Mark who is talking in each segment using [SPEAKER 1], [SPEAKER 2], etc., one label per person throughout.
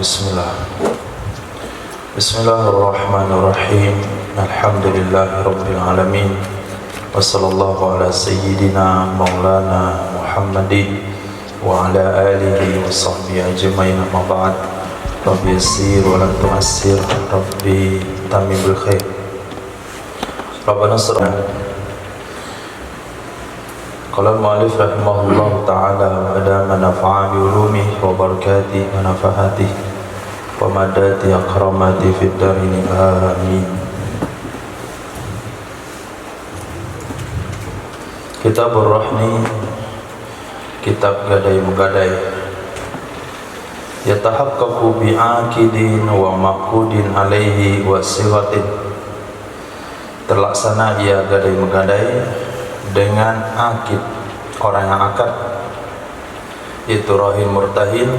[SPEAKER 1] Bismillah. Bismillahirrahmanirrahim. Alhamdulillahirabbil alamin. Wassallallahu ala sayyidina maulana Muhammadin wa ala alihi wa sahbihi ajmain. Amma ba'd. Rabbi yassir wa la tu'assir. Rabbi tamim bil khair. Rabbana sirna. Qala al-mu'allif rahimahullah ta'ala wa adama nafa'a bi ulumihi wa barakatihi wa nafahatihi wa madati akramati fid darini amin. Kitabur Rahmi, kitab gadai-menggadai. Yatahaqqaqu bi'aqidin wa maqudin alaihi wa siwatin. Terlaksana ia gadai-menggadai dengan akid, orang yang akad, itu rahin murtahin,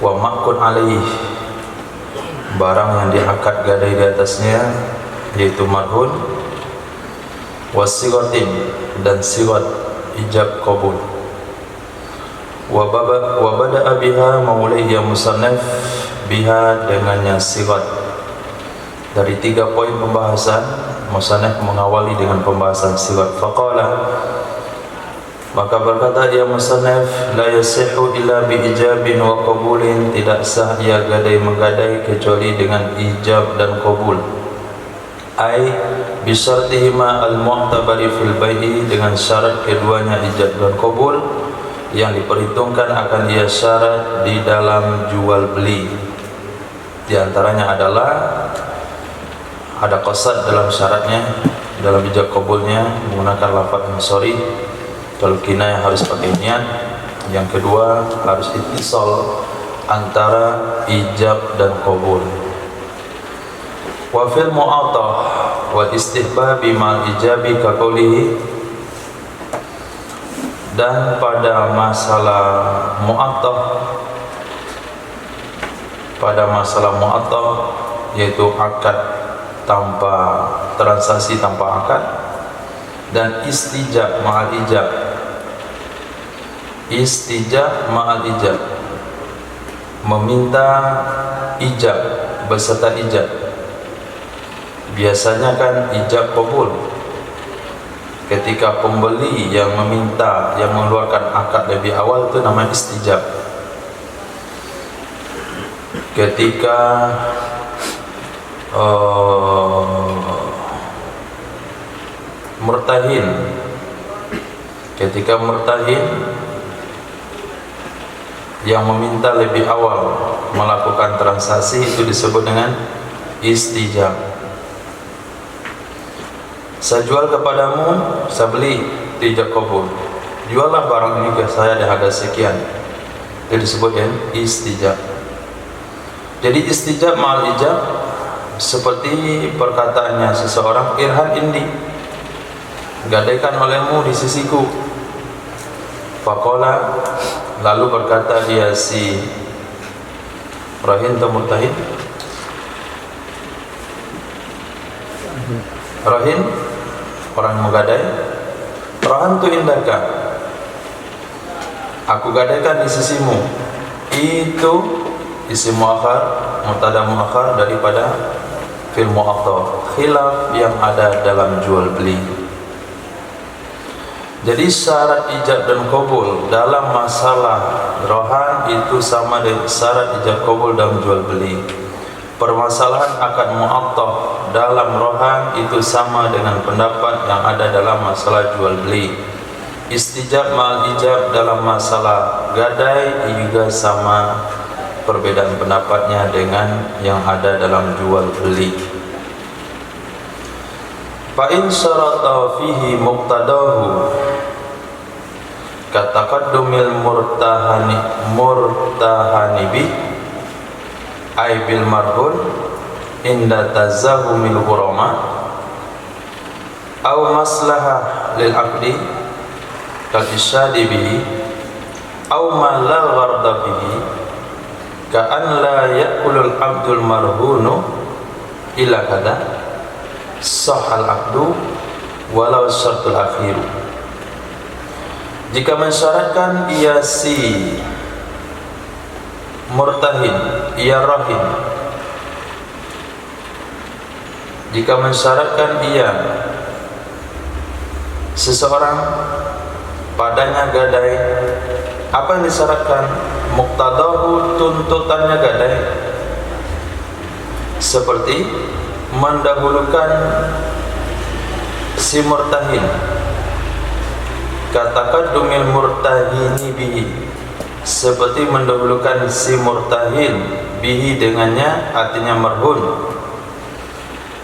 [SPEAKER 1] wa maqud alaih, barang yang diakad gadai di atasnya, yaitu marhun, wa sigatin, dan sigat ijab qabul. Wa bada'a biha mauliyya musannaf biha, dengannya sigat. Dari 3 poin pembahasan, musannaf mengawali dengan pembahasan sigat. Faqala, maka berkata dia musannaf, la yasihu illa bi ijabin wa qabulin, tidak sah ia gadai menggadai kecuali dengan ijab dan qabul. Ai bi syartihima al-mu'tabari fil bai'i, dengan syarat keduanya ijab dan qabul yang diperhitungkan akan ia syarat di dalam jual beli. Di antaranya adalah ada qasad dalam syaratnya, dalam ijab qabulnya menggunakan lafaz yang sharih. Kalau kinayah harus pakai niat. Yang kedua harus ittisal antara ijab dan qabul. Wa fil mu'atah wal istihbabi ma'al ijabi ka qawlihi, dan pada masalah mu'atah, yaitu akad tanpa transaksi, tanpa akad, dan istijab ma'al ijab. Istijab ma'al ijab, meminta ijab beserta ijab. Biasanya kan ijab qabul, ketika pembeli yang meminta, yang mengeluarkan akad lebih awal, itu namanya istijab. Ketika murtahin, yang meminta lebih awal melakukan transaksi, itu disebut dengan istijab. Saya jual kepadamu, saya beli, itu ijab qabul. Juallah barang ini ke saya di harga sekian, itu disebut dengan istijab. Jadi istijab ma'al ijab seperti perkataannya seseorang, irhan indi, gadaikan olehmu di sisiku. Faqala, lalu berkata dia si rahin atau murtahin, rahin orang menggadai, rahan tu indaka, aku gadaikan di sisimu. Itu isim muakhar, mubtada muakhar daripada fil mu'athar, khilaf yang ada dalam jual beli. Jadi syarat ijab dan qabul dalam masalah rohan itu sama dengan syarat ijab qabul dalam jual beli. Permasalahan akad mu'athar dalam rohan itu sama dengan pendapat yang ada dalam masalah jual beli. Istijab ma'al ijab dalam masalah gadai juga sama, perbedaan pendapatnya dengan yang ada dalam jual beli. Fa in syarata fihi muqtadahu kataqaddumil murtahani bi ay bil marhun inda tazahumil ghurama aw maslahah lil aqdi kal isyadi bihi aw ma la gharda bihi ka'an la ya'kulul abdul marhunu illa kada sahal aqdu walau syartul akhiru. Jika mensyaratkan ia si murtahin, ia rahin, jika mensyaratkan ia seseorang padanya gadai, apa yang disyaratkan? Muqtadahu, tuntutannya gadai, seperti mendahulukan si murtahin, kataqaddumil murtahini bihi, seperti mendahulukan si murtahin bihi dengannya, artinya marhun,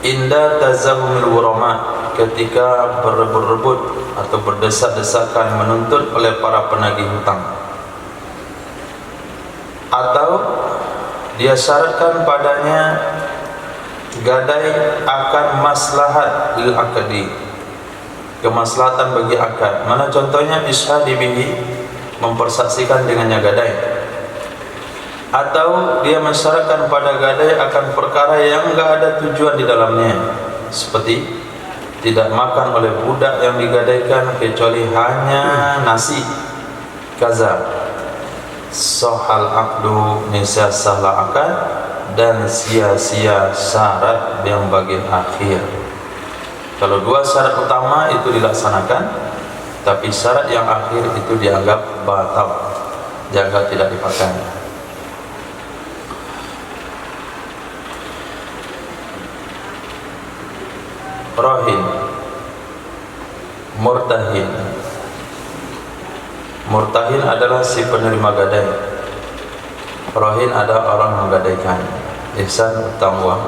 [SPEAKER 1] inda tazahumil wurama, ketika berebut-rebut atau berdesak-desakan menuntut oleh para penagih hutang. Atau dia syaratkan padanya gadai akan maslahat lil akadi, kemaslahatan bagi akad. Mana contohnya? Isyhadi bihi, mempersaksikan dengannya gadai. Atau dia mensyaratkan pada gadai akan perkara yang enggak ada tujuan di dalamnya, seperti tidak makan oleh budak yang digadaikan kecuali hanya nasi, kaza sohal akdu, nisya sahlah akad, dan sia-sia syarat yang bagian akhir. Kalau dua syarat utama itu dilaksanakan, tapi syarat yang akhir itu dianggap batal, dianggap tidak dipakai. Rahin, murtahin. Murtahin adalah si penerima gadai. Rahin adalah orang menggadaikan. Ihsan, utang uang,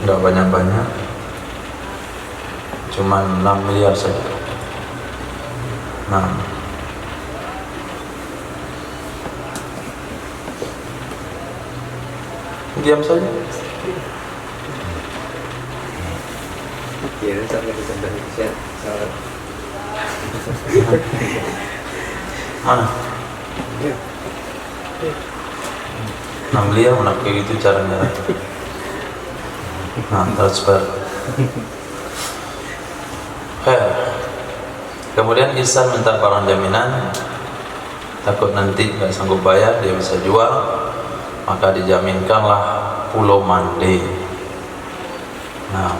[SPEAKER 1] tidak banyak-banyak, cuma 6 miliar saja. Nah, diam saja.
[SPEAKER 2] Kira sampai disampai syarat.
[SPEAKER 1] Mana? 6 miliar mana kayak gitu caranya. Nah, transfer. Kemudian ihsan minta barang jaminan, takut nanti nggak sanggup bayar, dia bisa jual, maka dijaminkanlah Pulau Mande. Nah,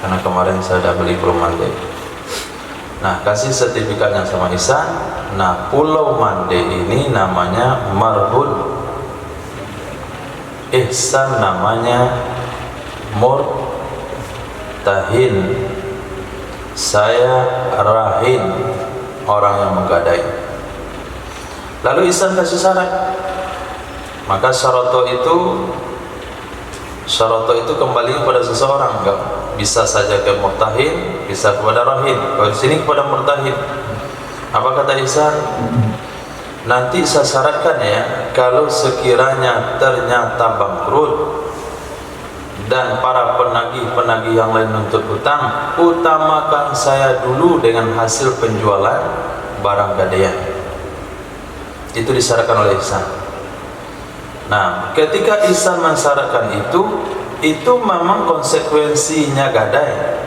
[SPEAKER 1] karena kemarin saya sudah beli Pulau Mande. Nah, kasih sertifikatnya sama ihsan. Nah, Pulau Mande ini namanya marhun, ihsan namanya murtahin, saya rahin, orang yang menggadai. Lalu ihsan kasih syarat. Maka syarato itu kembali kepada seseorang, enggak bisa saja ke murtahin, bisa kepada rahin. Kalau di sini kepada murtahin. Apa kata ihsan? Nanti saya syaratkan ya, kalau sekiranya ternyata bangkrut dan para penagih-penagih yang lain menuntut hutang, utamakan saya dulu dengan hasil penjualan barang gadaian. Itu disyaratkan oleh ihsan. Nah, ketika ihsan mensyaratkan itu memang konsekuensinya gadai.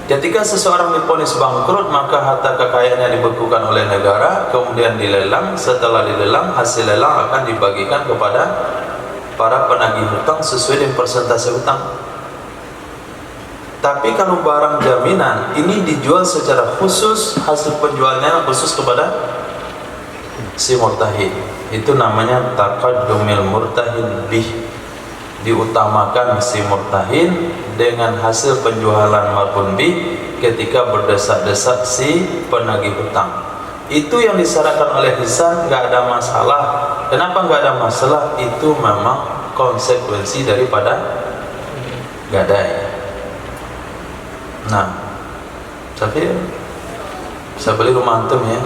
[SPEAKER 1] Ketika seseorang divonis bangkrut, maka harta kekayaannya dibekukan oleh negara, kemudian dilelang. Setelah dilelang, hasil lelang akan dibagikan kepada para penagih hutang sesuai dengan persentase hutang. Tapi kalau barang jaminan ini dijual secara khusus, hasil penjualnya khusus kepada si murtahin, itu namanya taqaddumil murtahin bih, diutamakan si murtahin dengan hasil penjualan marhun bih ketika berdesak-desak si penagih hutang. Itu yang disyaratkan oleh ihsan, nggak ada masalah. Kenapa nggak ada masalah? Itu memang konsekuensi daripada gadai. Nah, tapi saya beli rumah antum ya,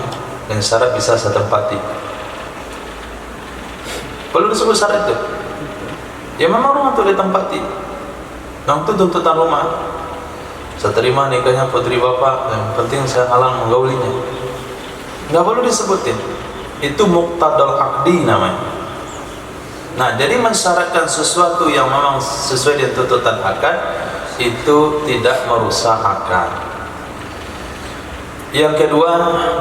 [SPEAKER 1] dan syarat bisa saya tempati. Perlu disebut syarat itu? Ya memang rumah itu ditempati. Yang itu tuntutan rumah. Saya terima nikahnya putri bapak, yang penting saya halal menggaulinya. Nggak perlu disebutin. Itu muqtadal aqdi namanya. Nah, jadi mensyaratkan sesuatu yang memang sesuai dengan tuntutan akad itu tidak merusak akad. Yang kedua,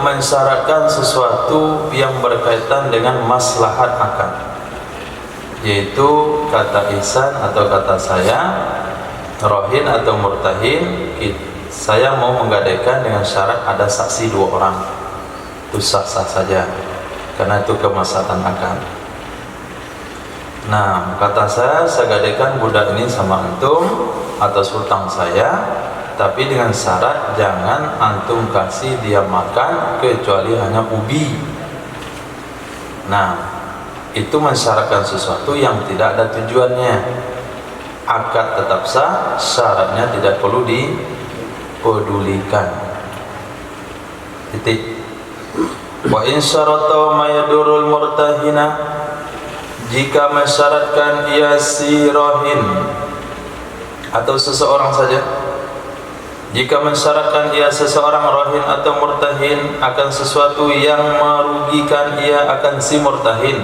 [SPEAKER 1] mensyaratkan sesuatu yang berkaitan dengan maslahat akad, yaitu kata ihsan atau kata saya, rohin atau murtahin, saya mau menggadaikan dengan syarat ada saksi 2 orang. Itu sah-sah saja, karena itu kemaslahatan akad. Nah, kata saya gadaikan budak ini sama antum atas hutang saya, tapi dengan syarat jangan antum kasih dia makan kecuali hanya ubi. Nah, itu mensyaratkan sesuatu yang tidak ada tujuannya. Akad tetap sah, syaratnya tidak perlu dipedulikan. Titik. Wa in syarata ma yadurul murtahina, jika mensyaratkan ia si rohin atau seseorang saja, jika mensyaratkan ia seseorang rohin atau murtahin akan sesuatu yang merugikan ia akan si murtahin,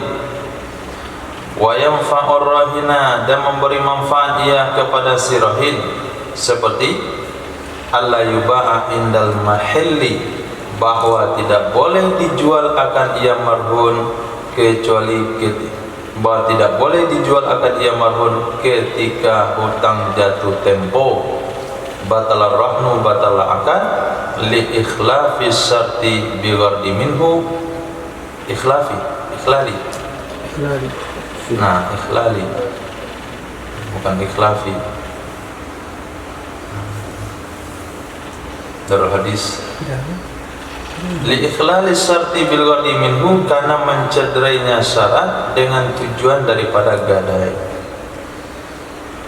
[SPEAKER 1] wa yanfa'ur rahina, dan memberi manfaat ia kepada si rohin, seperti alla yuba'a indal mahalli, bahwa tidak boleh dijual akan ia marhun kecuali bahwa tidak boleh dijual akan ia marhun ketika hutang jatuh tempo. Batalar rahnu batala akad li ikhlafi syarti bi ghardi minhu, ikhlali. Nah, ikhlali bukan ikhlafi. Darul hadis li ikhlali syarti bil ghardi minhu, karena mencederainya syarat dengan tujuan daripada gadai.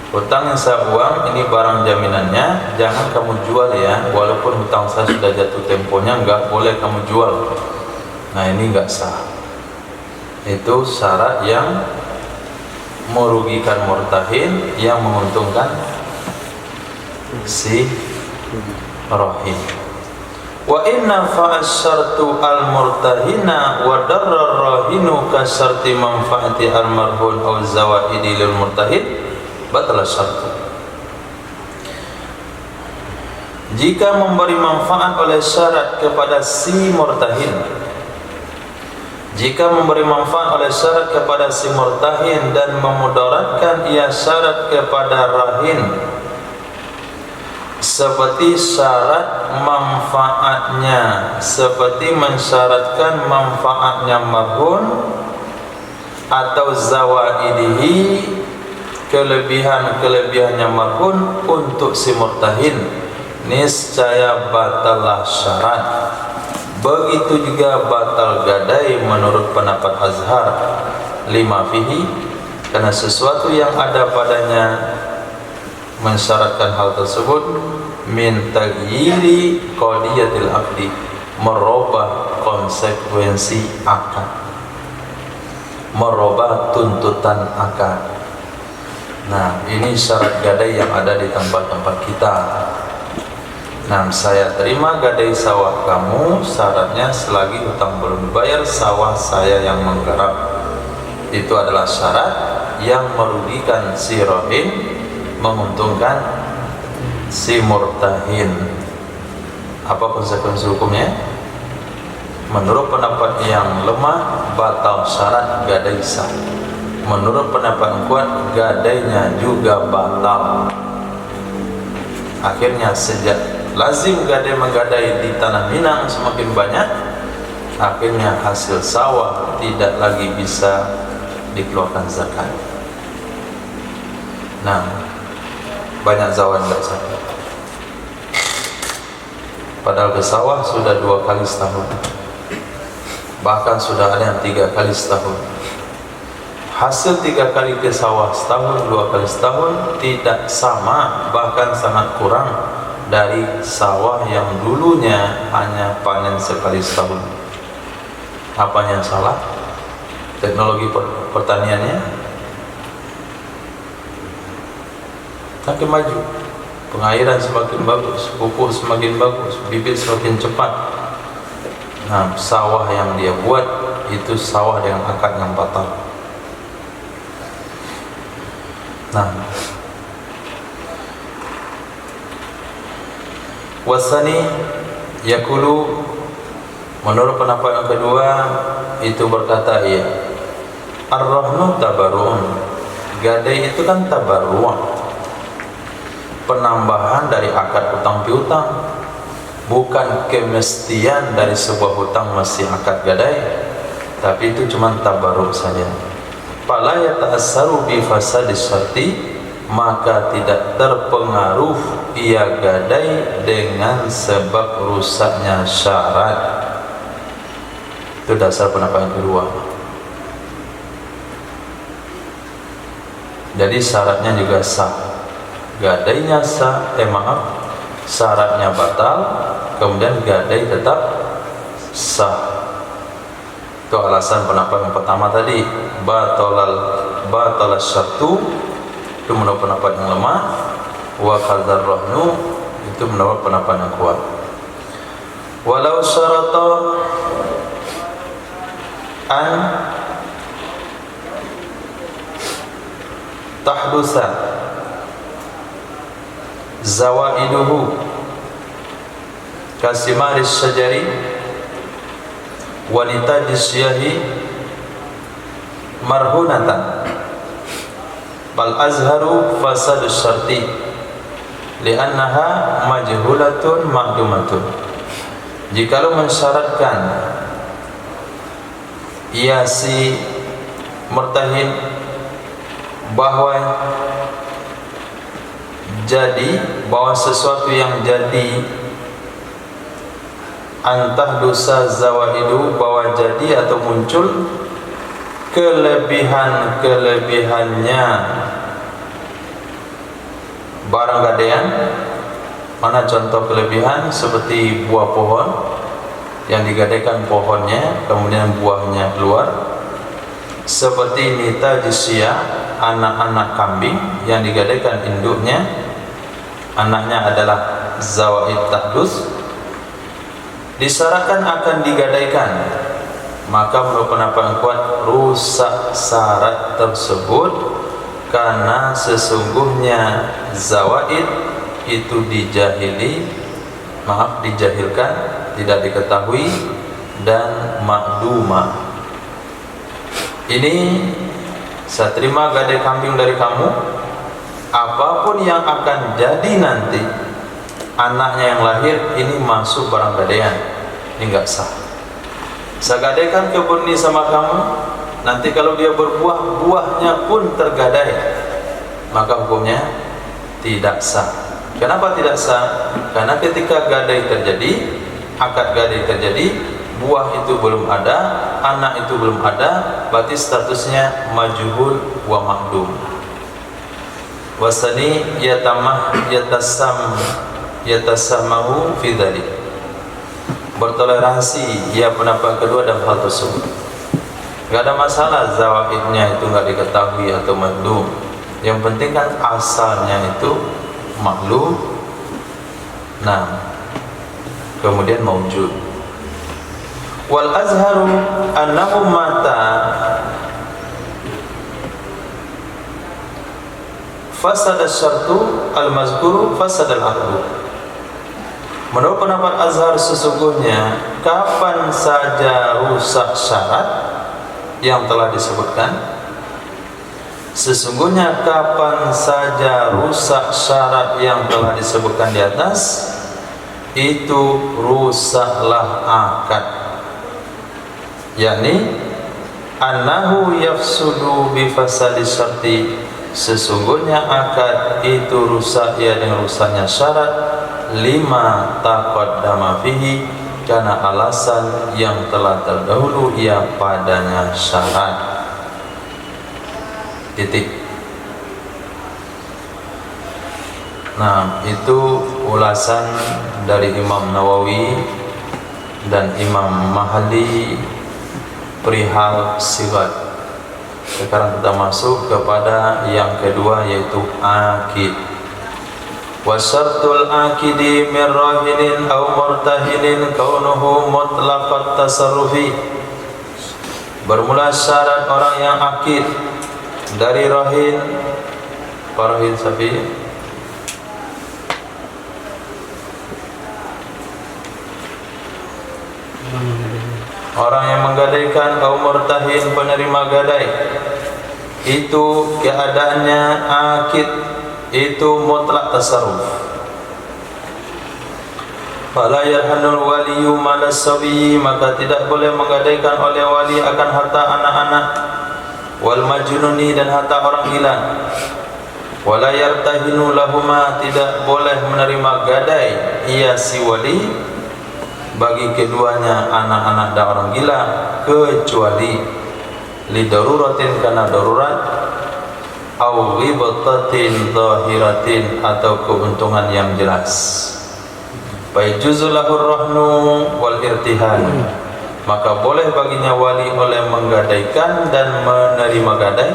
[SPEAKER 1] Hutang yang saya buang ini barang jaminannya, jangan kamu jual ya, walaupun hutang saya sudah jatuh temponya, enggak boleh kamu jual. Nah, ini enggak sah. Itu syarat yang merugikan murtahin, yang menguntungkan si rohin. Wa inna fa'asyartu al-murtahina wa darrar rahinu ka syarti manfaati al-marhun aw zawaidi lil murtahin batalah syartu. Jika memberi manfaat oleh syarat kepada si murtahin, jika memberi manfaat oleh syarat kepada si murtahin dan memudaratkan ia syarat kepada rahin, seperti syarat manfaatnya, seperti mensyaratkan manfaatnya marhun atau zawaidihi, kelebihannya marhun untuk si murtahin, niscaya batalah syarat. Begitu juga batal gadai menurut pendapat Azhar, lima fihi, karena sesuatu yang ada padanya mensyaratkan hal tersebut, min taghyiri qadiyatil aqdi, merubah konsekuensi akad, merubah tuntutan akad. Nah, ini syarat gadai yang ada di tempat-tempat kita. Nah, saya terima gadai sawah kamu, syaratnya selagi hutang belum dibayar, sawah saya yang menggarap. Itu adalah syarat yang merugikan si rohin, menguntungkan si murtahin. Apa konsekuensi hukumnya? Menurut pendapat yang lemah, batal syarat gadai sah. Menurut pendapat yang kuat, gadainya juga batal. Akhirnya sejak lazim gadai menggadai di tanah Minang semakin banyak, akhirnya hasil sawah tidak lagi bisa dikeluarkan zakat. Nah, banyak zawan enggak zakat. Padahal ke sawah sudah 2 kali setahun, bahkan sudah ada yang 3 kali setahun. Hasil 3 kali ke sawah setahun, 2 kali setahun tidak sama, bahkan sangat kurang dari sawah yang dulunya hanya panen sekali setahun. Apa yang salah? Teknologi pertaniannya semakin maju, pengairan semakin bagus, pupuk semakin bagus, bibit semakin cepat. Nah, sawah yang dia buat itu sawah dengan akad yang batal. Nah, wasani Yaqulu, menurut pendapat yang kedua itu berkata ia, ar-rahnu tabarru'un, gadai itu kan tabarru', penambahan dari akad utang piutang, bukan kemestian dari sebuah hutang mesti akad gadai, tapi itu cuma tabarru' saja. Fala yata'assaru bi fasadis syarti, maka tidak terpengaruh ia gadai dengan sebab rusaknya syarat. Itu dasar pendapat yang kedua. Jadi syaratnya juga sah, gadainya sah, syaratnya batal, kemudian gadai tetap sah. Itu alasan pendapat yang pertama tadi, batal syartu, itu menurut pendapat yang lemah, wa qadzar rahnu, itu menurut pendapat yang kuat. Walau syarata an tahdusa zawaiduhu kasimaris syajari wanita jisyahi marhunatan, bal azharu fasadus syarti li'annaha majhulatun ma'dumatun. Jikalau mensyaratkan ia si murtahin bahwa sesuatu yang jadi antah dosa zawaidu, bahwa jadi atau muncul kelebihannya barang gadaian. Mana contoh kelebihan? Seperti buah pohon yang digadaikan pohonnya, kemudian buahnya keluar. Seperti nita jisya, anak-anak kambing yang digadaikan induknya, anaknya adalah zawaid tahdus, disyaratkan akan digadaikan, maka menurut pendapat yang kuat rusak syarat tersebut, karena sesungguhnya zawaid itu dijahilkan, tidak diketahui, dan makdumah. Ini saya terima gadai kambing dari kamu, apapun yang akan jadi nanti, anaknya yang lahir ini masuk barang gadaian, ini enggak sah. Saya gadaikan kebun ini sama kamu, nanti kalau dia berbuah, buahnya pun tergadai, maka hukumnya tidak sah. Kenapa tidak sah? Karena ketika gadai terjadi, akad gadai terjadi, buah itu belum ada, anak itu belum ada, berarti statusnya majhul wa ma'dum. Wasani yatasamahu fi dzalik, bertoleransi ya pendapat kedua dalam hal tersebut. Gak ada masalah zawaidnya itu gak diketahui atau ma'dum, yang penting kan asalnya itu maklum, nah kemudian maujud. Wal azharu annahu mata fasada syartu al mazkuru fasada al aqdu. Menurut pendapat azhar, sesungguhnya kapan saja rusak syarat yang telah disebutkan, sesungguhnya kapan saja rusak syarat yang telah disebutkan di atas, itu rusaklah akad, yakni annahu yafsudu bi fasadi syarti, sesungguhnya akad itu rusak ya dengan rusaknya syarat, lima taqaddama fihi, karena alasan yang telah terdahulu ia padanya syarat. Titik. Nah, itu ulasan dari Imam Nawawi dan Imam Mahali perihal sigat. Sekarang kita masuk kepada yang kedua, yaitu akid. Wa syartul akidi min rahinin aw murtahinin kaunuhu mutlaqat tasarrufi. Bermula syarat orang yang akid dari rahin, parahin sapi, Orang yang menggadaikan au murtahin penerima gadai itu keadaannya akid, itu mutlak tasarruf. Fala yarhanul waliyu malas sabi, maka tidak boleh menggadaikan oleh wali akan harta anak-anak, wal majnuni dan harta orang gila. Wala yartahinu lahuma, tidak boleh menerima gadai ia si wali bagi keduanya anak-anak dan orang gila, kecuali lidaruratin, karena darurat, au ghibtatin zahiratin, atau keuntungan yang jelas. Fayajuzul lahur rahnu wal irtihan, maka boleh baginya wali oleh menggadaikan dan menerima gadai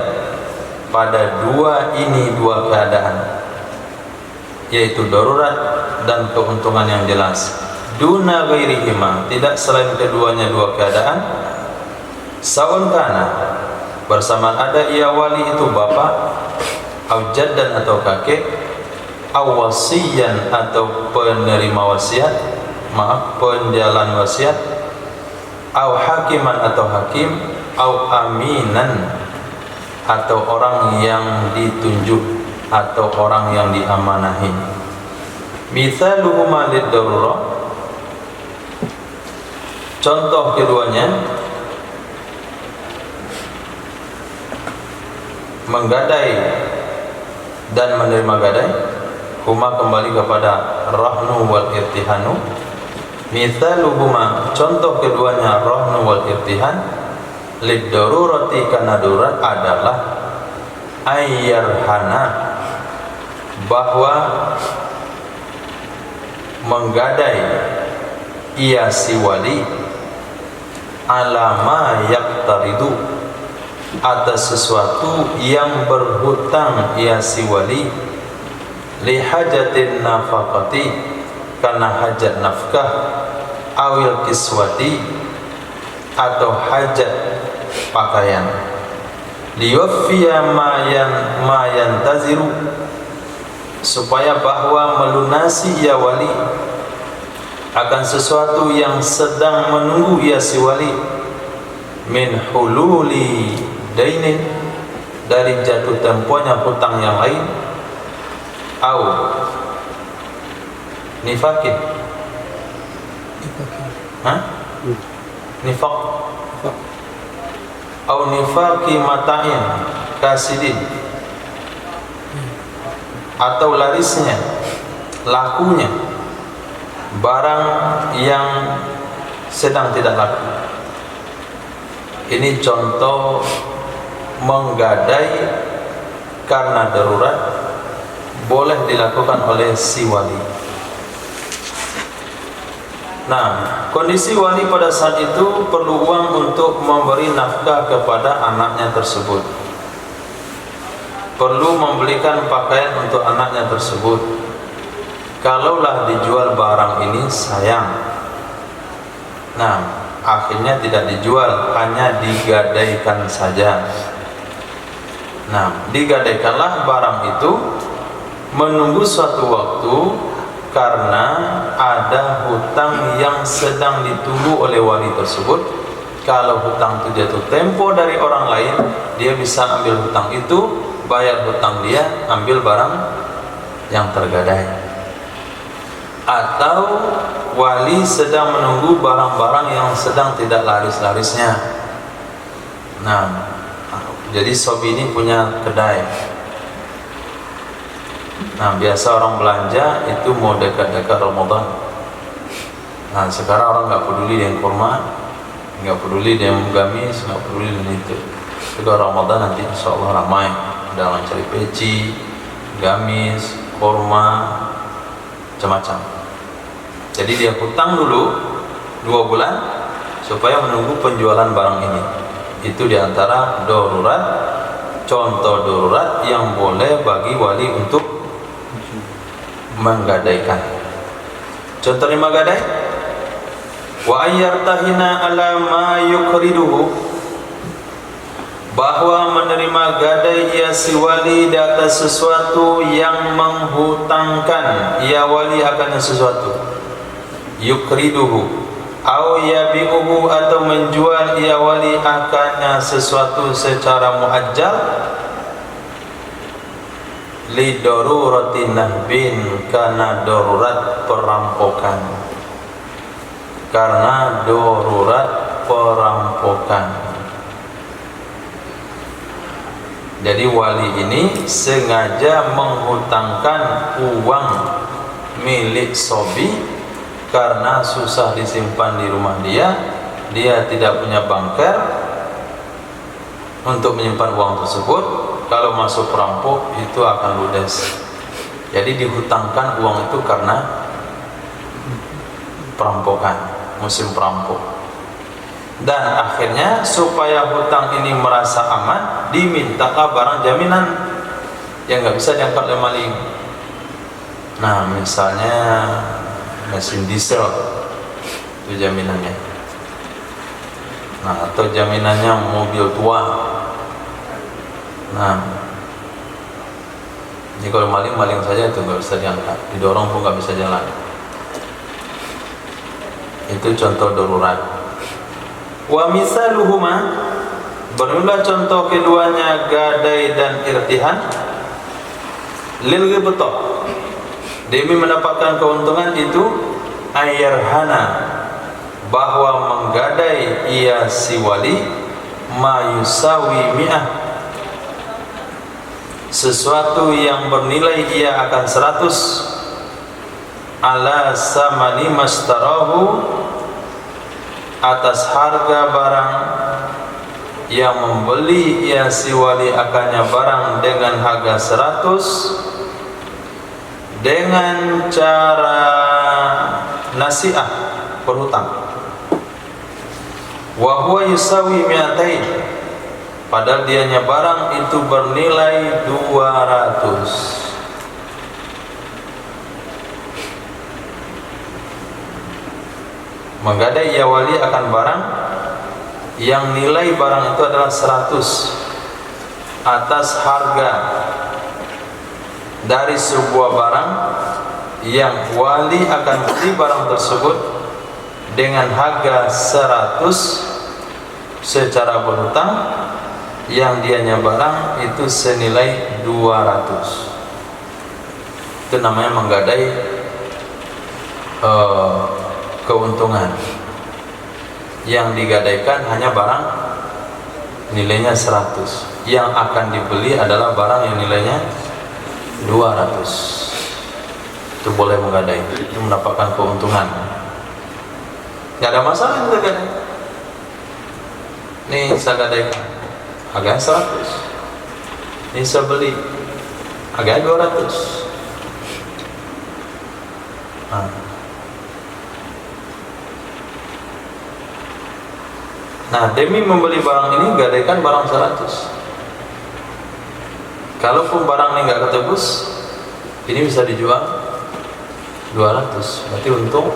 [SPEAKER 1] pada dua keadaan, yaitu darurat dan keuntungan yang jelas. Duna ghairihima, tidak selain keduanya dua keadaan. Saun kana, bersamaan ada ia wali itu bapak, au jaddan atau kakek, au wasiyan atau penerima wasiat, penjalan wasiat, au hakiman atau hakim, au aminan atau orang yang ditunjuk atau orang yang diamanahi. Mithaluhuma lid-darurah, contoh keduanya menggadai dan menerima gadai, huma kembali kepada rahnu wal irtihanu. Mithaluhuma, contoh keduanya rahnu wal irtihan, lid-darurati, karena darurat adalah ayyarhana, bahwa menggadai ia si wali alama yaqtaridu, atas sesuatu yang berhutang ia si wali, lihajatin nafaqati, karena hajat nafkah, awil kiswati, atau hajat pakaian, liyuwaffiya ma yantaziru, supaya bahwa melunasi ia wali akan sesuatu yang sedang menunggu ia si wali, min hululi dainin, dari jatuh temponya hutang yang lain, au nifakin, nifak, au nifaki matain kasidin, atau larisnya, lakunya barang yang sedang tidak laku. Ini contoh menggadai karena darurat, boleh dilakukan oleh si wali. Nah, kondisi wali pada saat itu perlu uang untuk memberi nafkah kepada anaknya tersebut, perlu membelikan pakaian untuk anaknya tersebut. Kalaulah dijual barang ini sayang, nah akhirnya tidak dijual, hanya digadaikan saja. Nah, digadaikanlah barang itu menunggu suatu waktu, karena ada hutang yang sedang ditunggu oleh wali tersebut. Kalau hutang itu jatuh tempo dari orang lain, dia bisa ambil hutang itu, bayar hutang dia, ambil barang yang tergadai. Atau wali sedang menunggu barang-barang yang sedang tidak laris-larisnya. Nah, jadi sobi ini punya kedai. Nah, biasa orang belanja itu mau dekat-dekat Ramadan. Nah, sekarang orang nggak peduli dengan kurma, nggak peduli dengan gamis, nggak peduli dengan itu. Kalau Ramadan nanti insya Allah ramai, ada orang cari peci, gamis, kurma, macam-macam. Jadi dia hutang dulu 2 bulan supaya menunggu penjualan barang ini. Itu diantara darurat, contoh darurat yang boleh bagi wali untuk menggadaikan. Contoh lima gadai, wa ayyartahina ala ma yukriduhu, bahwa menerima gadai ia si wali di atas sesuatu yang menghutangkan ia wali akan sesuatu. Yukriduhu, au yabi'uhu atau menjual ia wali akannya sesuatu secara muajjal li darurati nahbin, karena darurat perampokan, karena darurat perampokan. Jadi wali ini sengaja menghutangkan uang milik sobi karena susah disimpan di rumah dia tidak punya bangker untuk menyimpan uang tersebut. Kalau masuk perampok itu akan ludes. Jadi dihutangkan uang itu karena perampokan, musim perampok. Dan akhirnya supaya hutang ini merasa aman, dimintakan barang jaminan yang nggak bisa diangkat oleh maling. Nah, misalnya mesin diesel, itu jaminannya. Nah, atau jaminannya mobil tua. Nah, jadi kalau maling saja itu nggak bisa diangkat, didorong pun nggak bisa jalan. Itu contoh darurat. Wa misaluhuma, berulah contoh keduanya gadai dan irtihan, lil ghibtah, demi mendapatkan keuntungan itu, ayarhana, bahwa menggadai ia si wali, ma yusawi mi'ah, sesuatu yang bernilai ia akan 100, ala samani mastarahu, atas harga barang yang membeli ia si wali akannya barang dengan harga 100 dengan cara nasi'ah, berhutang. Wa huwa yusawi mi'atain, padahal dianya barang itu bernilai 200. Menggadai ia wali akan barang yang nilai barang itu adalah 100 atas harga dari sebuah barang yang wali akan beli barang tersebut dengan harga 100 secara berhutang, yang dianya barang itu senilai 200. Itu namanya menggadai keuntungan. Yang digadaikan hanya barang nilainya 100, yang akan dibeli adalah barang yang nilainya 200. Itu boleh menggadai, itu mendapatkan keuntungan. Tidak ada masalah yang tergadai. Nih saya gadaikan, harganya 100. Ini saya beli, harganya 200. Nah, demi membeli barang ini gadaikan barang 100. Kalaupun barang ini nggak ketebus, ini bisa dijual 200, berarti untung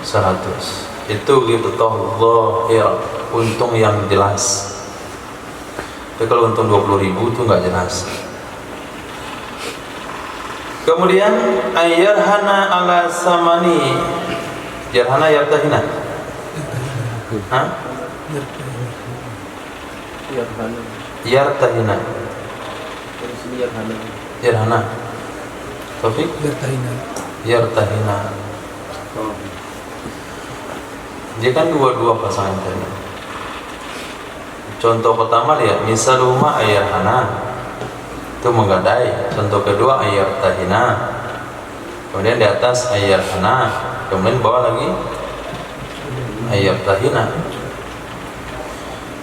[SPEAKER 1] 100. Itu ghibtah zahir, untung yang jelas. Tapi kalau untung 20.000 itu nggak jelas. Kemudian ayarhana ala samani, yarhana yartahina. Hah? Yartahina. Yarhana. Taufik? Yartahina. Dia kan dua-dua pasangan tadi. Contoh pertama lihat, misaluma ayarhana, itu menggadai. Contoh kedua ayartahina. Kemudian di atas ayarhana, kemudian bawah lagi ayartahina.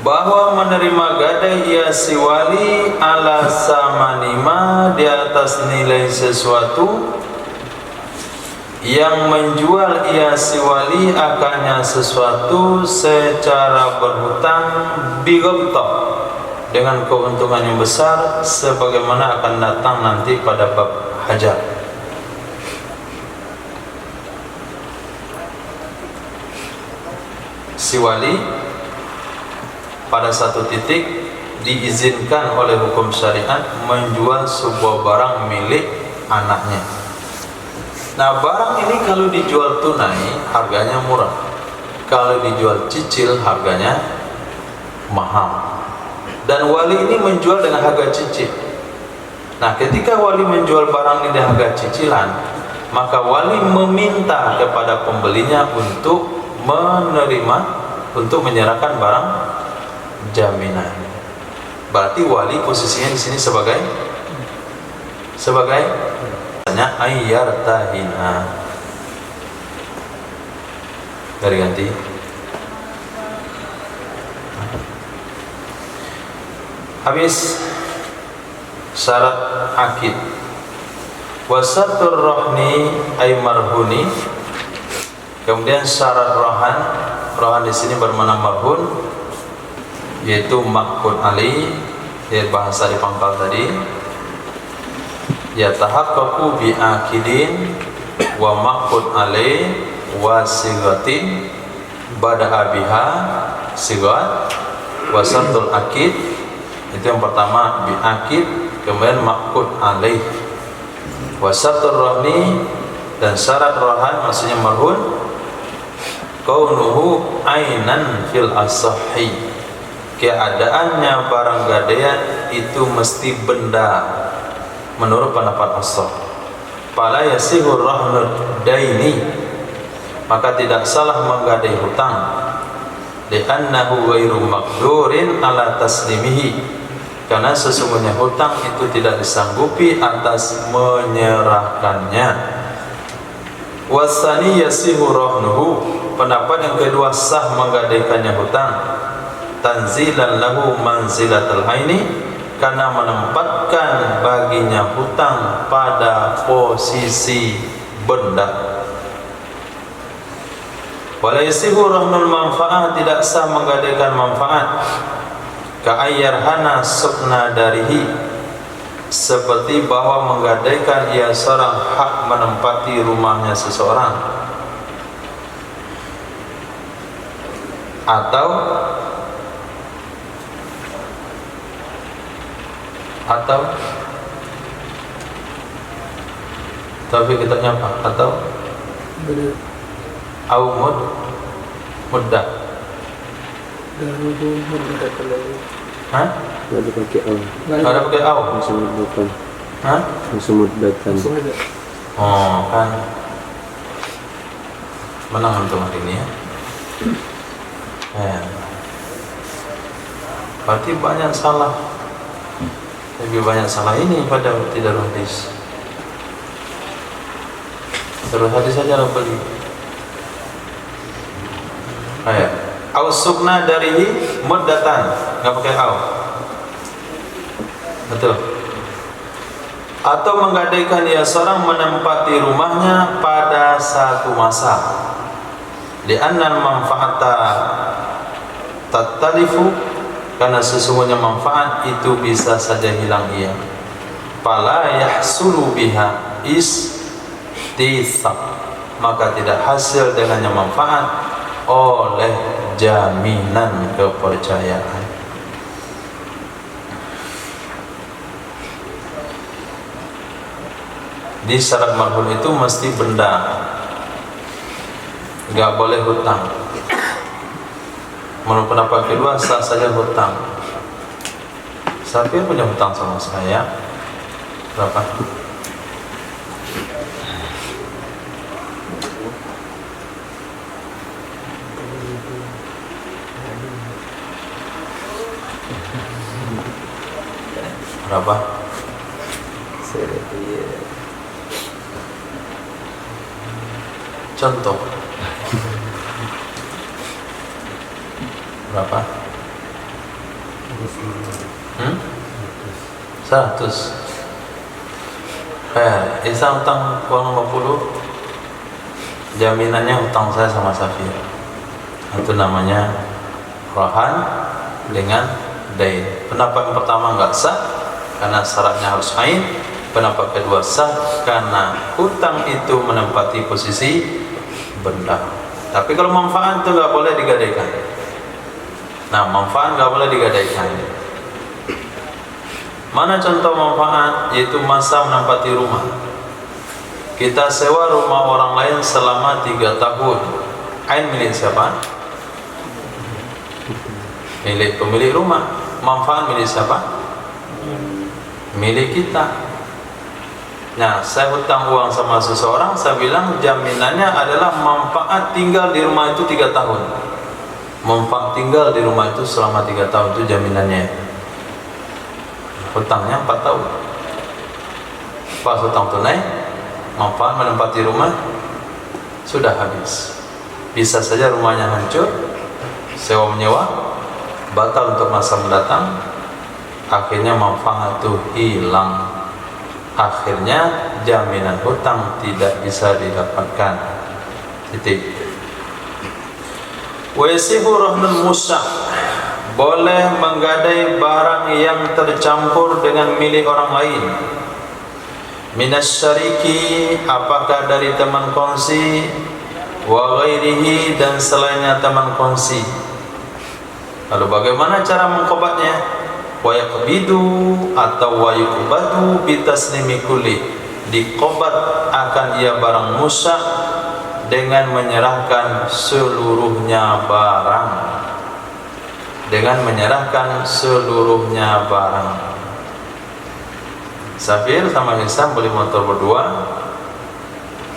[SPEAKER 1] Bahwa menerima gadai ia si wali ala samanima, di atas nilai sesuatu, yang menjual ia si wali akannya sesuatu secara berhutang, bighibtah, dengan keuntungan yang besar, sebagaimana akan datang nanti pada bab hajar. Si wali pada satu titik diizinkan oleh hukum syariat menjual sebuah barang milik anaknya. Nah, barang ini kalau dijual tunai harganya murah, Kalau dijual cicil harganya mahal. Dan wali ini menjual dengan harga cicil. Nah, ketika wali menjual barang ini dengan harga cicilan, maka wali meminta kepada pembelinya untuk menerima, untuk menyerahkan barang jaminan. Berarti wali posisinya di sini sebagai hanya ayyartahina. Dari ganti. Habis syarat akid. Wasatur rohni ay marhuni. Kemudian syarat rohan. Rohan di sini bermakna marhun, yaitu makun ali, yaitu bahasa di pangkal tadi. Ya tahaqqaqu bi akidin wa makun ali wa sigatin bada'a biha sigat wa syatul akid. Itu yang pertama bi akid, kemudian makun alaih. Wa syatul rohni, dan syarat rohan maksudnya marhun, kaunuhu ainan fil asahi, keadaannya barang gadaian itu mesti benda menurut pendapat as-sah. Fala yasihu rahnud daini, maka tidak salah menggadai hutang, li'annahu ghairu maqdurin ala taslimihi, karena sesungguhnya hutang itu tidak disanggupi atas menyerahkannya. Wasani yasihu rahnuhu, pendapat yang kedua sah menggadaikannya hutang, tanzilan lahu manzilatul aini, karena menempatkan baginya hutang pada posisi benda. Wala yasihu rahnul manfaat, tidak sah menggadaikan manfaat, ka ayyarhana sukna darihi, seperti bahwa menggadaikan ia seorang hak menempati rumahnya seseorang, atau tapi kitabnya apa? Atau muddah. Hah?
[SPEAKER 3] Ada pakai au.
[SPEAKER 1] Ada pakai au.
[SPEAKER 3] Langsung bukan.
[SPEAKER 1] Hah?
[SPEAKER 3] Langsung mudatan.
[SPEAKER 1] Oh, kan. Menang untuk hari ini ya. Berarti banyak salah. Lebih banyak salah ini pada tidak hadis. Terus hadis saja lo beli. Au sukna darihi muddatan, enggak pakai au. Betul. Atau menggadaikan ia seorang menempati rumahnya pada satu masa. Li'anna manfaata tattalifu, karena sesungguhnya manfaat itu bisa saja hilang ia. Fala yahsulu biha istithaq, maka tidak hasil dengannya manfaat oleh jaminan kepercayaan. Di syarat marhun itu mesti benda, enggak boleh hutang. Menurut pendapat kedua sah saja hutang. Siapa yang punya hutang sama saya? Berapa? Berapa? Contoh. Berapa? 100. Isa hutang uang 50. Jaminannya hutang saya sama Safir. Itu namanya rohan dengan dain. Pendapat yang pertama enggak sah karena syaratnya harus ain. Pendapat kedua sah karena hutang itu menempati posisi benda. Tapi kalau manfaat itu enggak boleh digadaikan. Nah, manfaat enggak boleh digadaikan. Mana contoh manfaat? Yaitu masa menempati rumah. Kita sewa rumah orang lain selama 3 tahun. Ain milik siapa? Milik pemilik rumah. Manfaat milik siapa? Milik kita. Nah, saya hutang uang sama seseorang, saya bilang jaminannya adalah manfaat tinggal di rumah itu 3 tahun. Manfaat tinggal di rumah itu selama 3 tahun itu jaminannya. Hutangnya 4 tahun. Pas hutang tunai, manfaat menempati rumah sudah habis. Bisa saja rumahnya hancur, sewa menyewa, batal untuk masa mendatang, akhirnya manfaat itu hilang. Akhirnya jaminan hutang tidak bisa didapatkan. Titik. Wa yasihu rahnul musah, boleh menggadai barang yang tercampur dengan milik orang lain. Minas syariki, apakah dari teman kongsi, wa ghairihi, dan selainnya teman kongsi. Lalu bagaimana cara mengqabatnya? Wa yaqbidu atau wa yuqbadu bitaslimi kulli, diqabat akan ia barang musah dengan menyerahkan seluruhnya barang. Dengan menyerahkan seluruhnya barang. Safir sama Hisam beli motor berdua.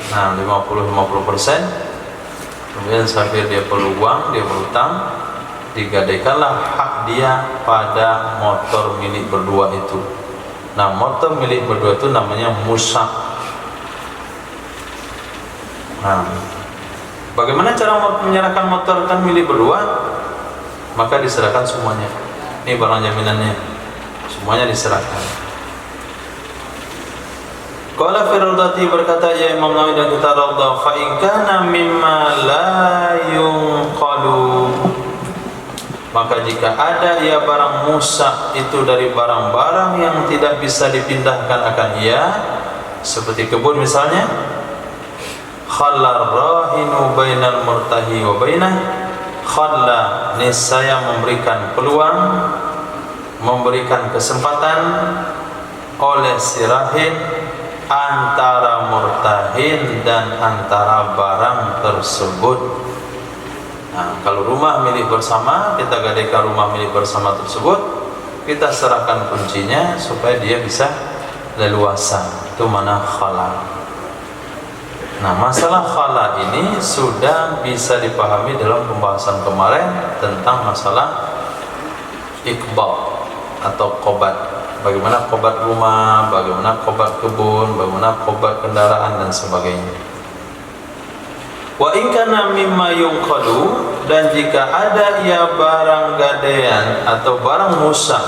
[SPEAKER 1] Nah, 50-50%. Kemudian Safir dia perlu uang, dia perlu utang, digadaikanlah hak dia pada motor milik berdua itu. Nah, motor milik berdua itu namanya musah. Nah, bagaimana cara menyerahkan motor kan milik berdua? Maka diserahkan semuanya. Ini barang jaminannya, semuanya diserahkan. Qala fi Rawdati, berkata ya Imam Nawawi dan kita Rawdah, fa in kana mimma la yunqalu, maka jika ada ia barang musah itu dari barang-barang yang tidak bisa dipindahkan akan ia, seperti kebun misalnya, khallar rahinu bainal murtahi wa bainah, khalla, niscaya memberikan peluang, memberikan kesempatan oleh si rahin antara murtahin dan antara barang tersebut. Nah, kalau rumah milik bersama, kita gadaikan rumah milik bersama tersebut, kita serahkan kuncinya supaya dia bisa leluasa. Itu mana khala. Nah, masalah khala ini sudah bisa dipahami dalam pembahasan kemarin tentang masalah iqbal atau qobat. Bagaimana qobat rumah, bagaimana qobat kebun, bagaimana qobat kendaraan dan sebagainya. Wa in kana mimma yunqalu, dan jika ada ia barang gadaian atau barang musah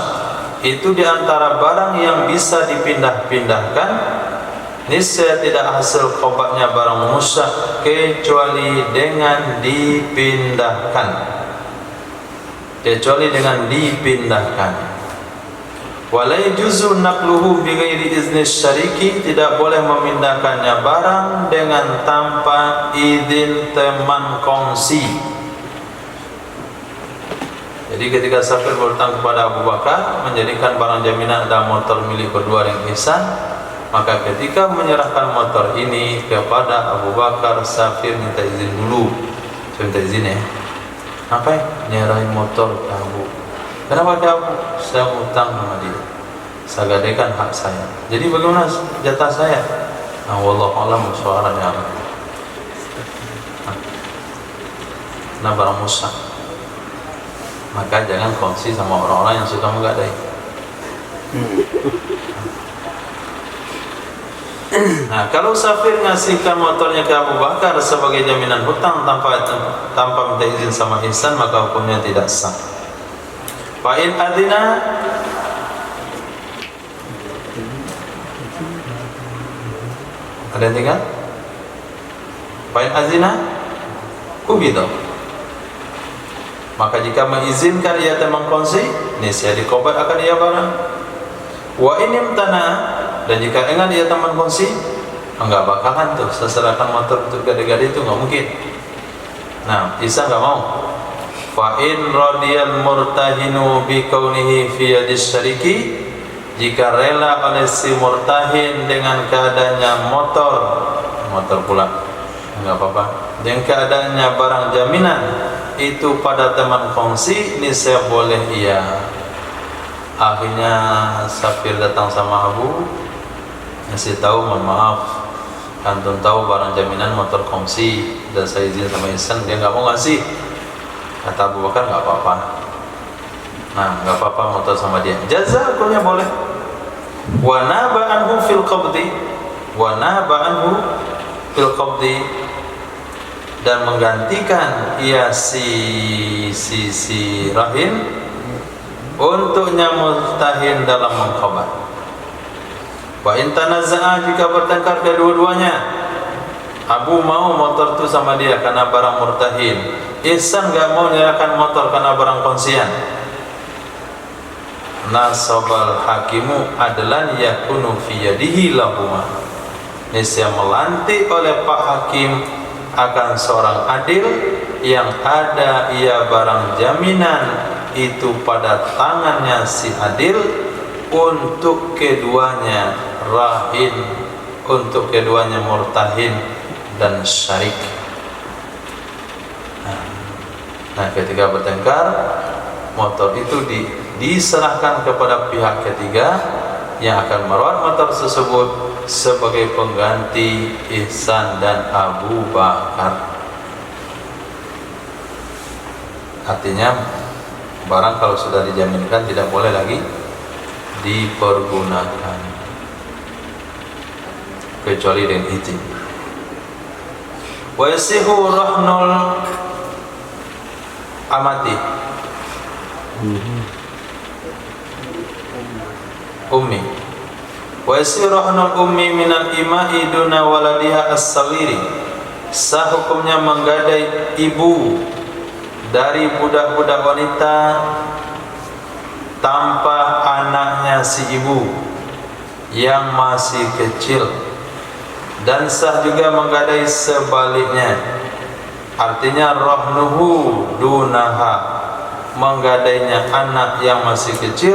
[SPEAKER 1] itu di antara barang yang bisa dipindah-pindahkan, niscaya tidak hasil qobatnya barang musah kecuali dengan dipindahkan. Kecuali dengan dipindahkan. Wala yajuzu naqluhu bighairi izni syariki, tidak boleh memindahkannya barang dengan tanpa izin teman kongsi. Jadi ketika Safir berhutang kepada Abu Bakar menjadikan barang jaminan ada motor milik berdua dengan ihsan, maka ketika menyerahkan motor ini kepada Abu Bakar, Safir minta izin dulu. Saya minta izin ya. Ngapain? Nyerahin motor ke Abu. Kenapa ke Abu? Saya hutang sama dia, saya gadaikan hak saya. Jadi bagaimana jatah saya? Nah, wallahu a'lam bishawab ya. Nah, barang musah, maka jangan kongsi sama orang-orang yang sudah menggadai. Nah, kalau Safir ngasihkan motornya ke Abu Bakar sebagai jaminan hutang tanpa minta izin sama ihsan, maka hukumnya tidak sah. Fa'in adina, ada yang tinggal? Fa'in adina kubido, maka jika mengizinkan ia teman kongsi, niscaya dikobat akan ia barang. Wa inim tanah, dan jika enggan ia teman kongsi, enggak bakalan tuh saya serahkan motor untuk gade-gade, itu enggak mungkin. Nah, Isa enggak mau. Fa in radiyal murtahinu bi kaunihi fi yadis syariki, jika rela oleh si murtahin dengan keadaannya motor pula enggak apa-apa, dengan keadaannya barang jaminan itu pada teman kongsi, niscaya boleh ia. Akhirnya Safir datang sama Abu, ngasih tahu, mohon maaf, antum tahu barang jaminan motor kongsi dan saya izin sama Ihsan, dia nggak mau ngasih. Kata Abu Bakar, nggak apa-apa. Nah, nggak apa-apa motor sama dia. Jaza hukumnya boleh. Wa naba anhu fil qabdi, wa naba anhu fil qabdi, dan menggantikan ia si rahin untuknya murtahin dalam mengkhabar. Wa in tanazza'a, jika bertengkar kedua-duanya, Abu mau motor itu sama dia karena barang murtahin, Ihsan gak mau menyerahkan motor karena barang konsian, nasabal hakimu adalah yakunu fi yadihi lahuma, niscaya melantik oleh Pak Hakim akan seorang adil yang ada ia barang jaminan itu pada tangannya si adil untuk keduanya rahin, untuk keduanya murtahin dan syarik. Nah, ketika bertengkar, motor itu diserahkan kepada pihak ketiga yang akan merawat motor tersebut sebagai pengganti Ihsan dan Abu Bakar. Artinya barang kalau sudah dijaminkan tidak boleh lagi dipergunakan kecuali dengan izin. Wa yasihu rahnul amati ummi, wa yasihu rahnul ummi minal imai duna waladiha as-sawiri, sah hukumnya menggadai ibu dari budak-budak wanita tanpa anaknya si ibu yang masih kecil, dan sah juga menggadai sebaliknya. Artinya rahnuhu dunaha, menggadainya anak yang masih kecil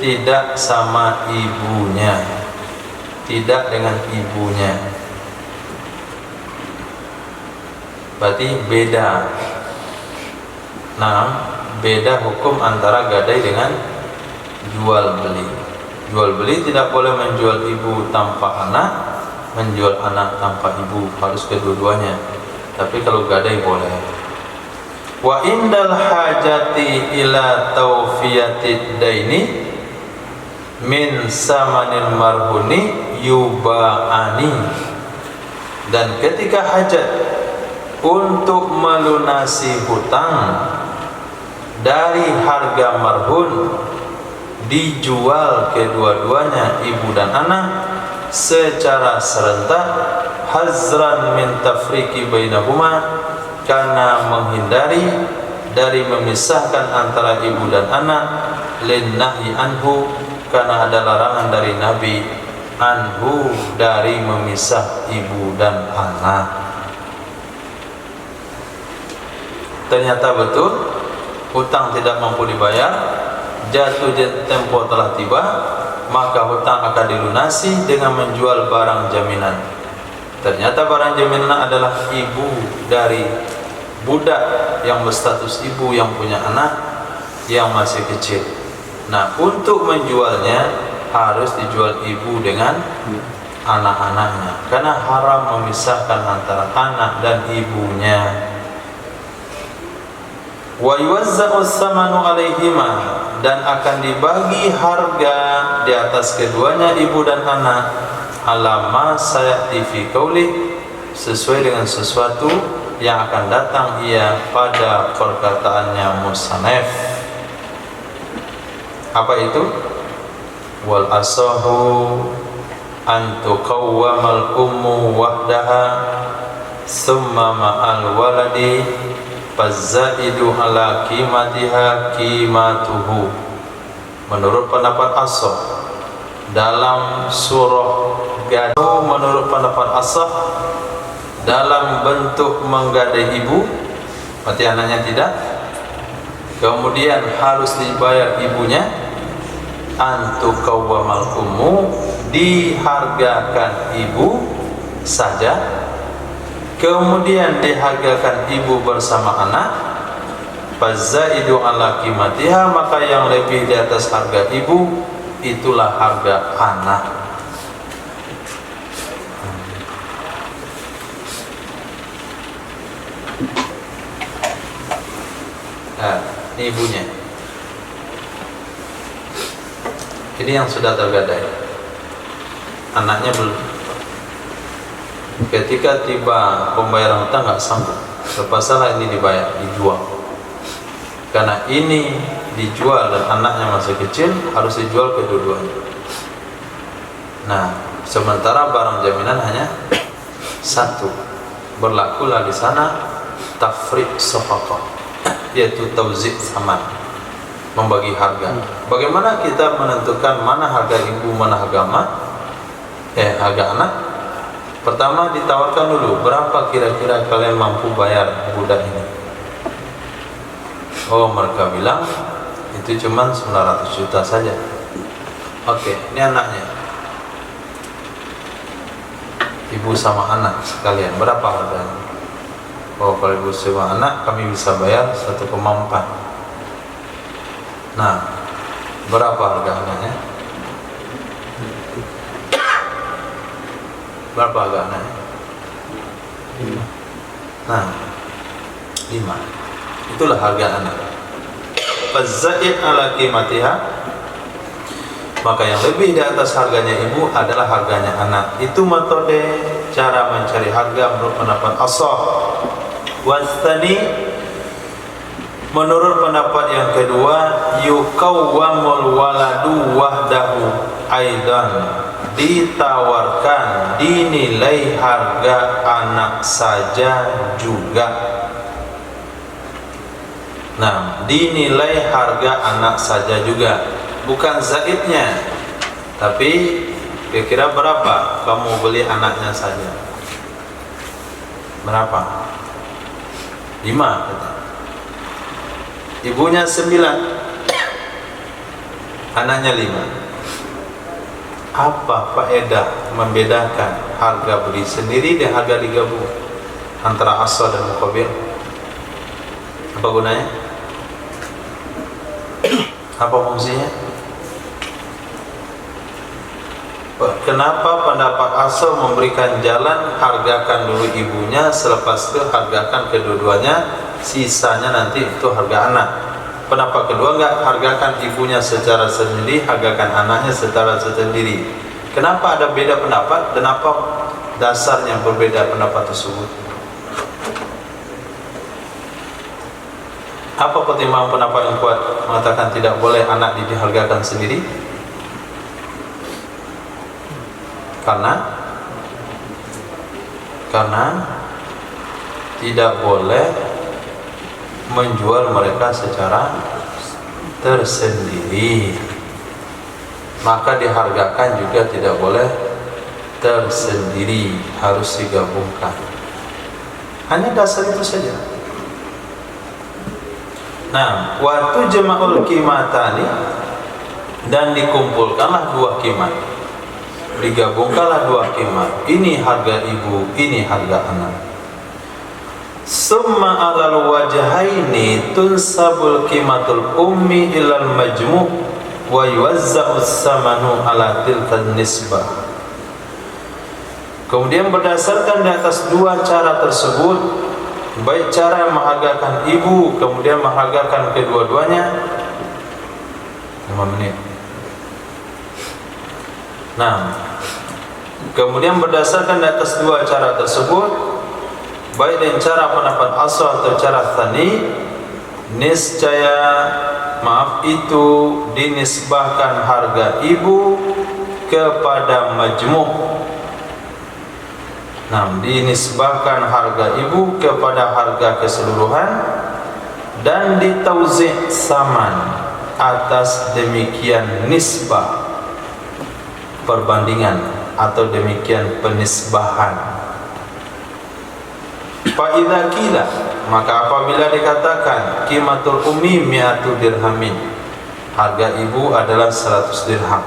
[SPEAKER 1] tidak sama ibunya, tidak dengan ibunya, berarti beda. Nah, beda hukum antara gadai dengan jual beli. Jual beli tidak boleh menjual ibu tanpa anak, menjual anak tanpa ibu, harus kedua-duanya. Tapi kalau gadai boleh. Wa indal hajati ila tawfiyatid daini min samanil marhuni yuba'ani, dan ketika hajat untuk melunasi hutang dari harga marhun, dijual kedua-duanya ibu dan anak secara serentak, hazran min tafriqi bainahuma, karena menghindari dari memisahkan antara ibu dan anak, linnahi anhu, karena ada larangan dari Nabi anhu, dari memisah ibu dan anak. Ternyata betul hutang tidak mampu dibayar, jatuh tempo telah tiba, maka hutang akan dilunasi dengan menjual barang jaminan. Ternyata barang jaminan adalah ibu dari budak yang berstatus ibu yang punya anak yang masih kecil. Nah, untuk menjualnya harus dijual ibu dengan anak-anaknya, karena haram memisahkan antara anak dan ibunya. Wa yuwazza'u tsamanu 'alaihima, dan akan dibagi harga di atas keduanya ibu dan anak, alama sayati fi qauli, sesuai dengan sesuatu yang akan datang ia pada perkataannya musannaf. Apa itu? Wal asahu an tuqawwamal ummu wahdaha summa ma'al waladi fazaidu ala qimatiha qimatuhu. Menurut pendapat Ashab dalam surah Gaduh, menurut pendapat Ashab dalam bentuk menggadai ibu, berarti anaknya tidak, kemudian harus dibayar ibunya, antuqawwamal ummu, dihargakan ibu saja, kemudian dihargakan ibu bersama anak, Fazaidu ala qimatiha, maka yang lebih di atas harga ibu itulah harga anak. Nah, ini ibunya. Ini yang sudah tergadai. Anaknya belum. Ketika tiba pembayaran hutang nggak sanggup, terpaksa ini dibayar, dijual. Karena ini dijual dan anaknya masih kecil, harus dijual kedua-duanya. Nah, sementara barang jaminan hanya satu, berlakulah di sana tafriq shafaqah, yaitu tauzi' saman, membagi harga. Bagaimana kita menentukan mana harga ibu, mana harga anak? Pertama ditawarkan dulu, berapa kira-kira kalian mampu bayar budak ini? Oh, mereka bilang itu cuma 900 juta saja. Oke, ini anaknya. Ibu sama anak sekalian, berapa harganya? Oh, kalau ibu sama anak kami bisa bayar 1,4. Nah, berapa harga anaknya? Berapa harga anaknya? 5. Nah, 5. Itulah harga anak. Fazaid ala qimatiha, maka yang lebih di atas harganya ibu adalah harganya anak. Itu metode cara mencari harga menurut pendapat as-shah. Wastani, menurut pendapat yang kedua, yukawwamul waladu wahdahu aidan, ditawarkan, dinilai harga anak saja juga. Nah, dinilai harga anak saja juga, bukan zaidnya. Tapi kira-kira berapa kamu beli anaknya saja? Berapa? 5 kata. Ibunya 9, anaknya 5. Apa faedah membedakan harga beli sendiri dan harga digabung antara asal dan muqabil? Apa gunanya? Apa fungsinya? Kenapa pendapat asal memberikan jalan hargakan dulu ibunya, selepas itu hargakan kedua-duanya, sisanya nanti itu harga anak. Pendapat kedua enggak, hargakan ibunya secara sendiri, hargakan anaknya secara sendiri. Kenapa ada beda pendapat dan apa dasarnya berbeda pendapat tersebut? Apa pertimbangan pendapat yang kuat mengatakan tidak boleh anak dihargakan sendiri? Karena tidak boleh menjual mereka secara tersendiri, maka dihargakan juga tidak boleh tersendiri, harus digabungkan. Hanya dasar itu saja. Nah, waktu jama'ul qimatani, dan dikumpulkanlah dua qimat, digabungkanlah dua qimat. Ini harga ibu, ini harga anak. Summa alal wajhaini tunsabul qimatul ummi ilal majmu' wa yuwazza'u samanu ala tilkan nisbah. Kemudian berdasarkan di atas dua cara tersebut, baik cara menghargakan ibu kemudian menghargakan kedua-duanya, 5 menit. Nah, kemudian berdasarkan di atas dua cara tersebut, baik dengan cara pendapat asal atau cara tsani, niscaya itu dinisbahkan harga ibu kepada majmu'. Nah, dinisbahkan harga ibu kepada harga keseluruhan dan ditauzi' saman atas demikian nisbah, perbandingan atau demikian penisbahan. Fa idza qila, maka apabila dikatakan qimatul ummi 100 dirhamin, harga ibu adalah 100 dirham.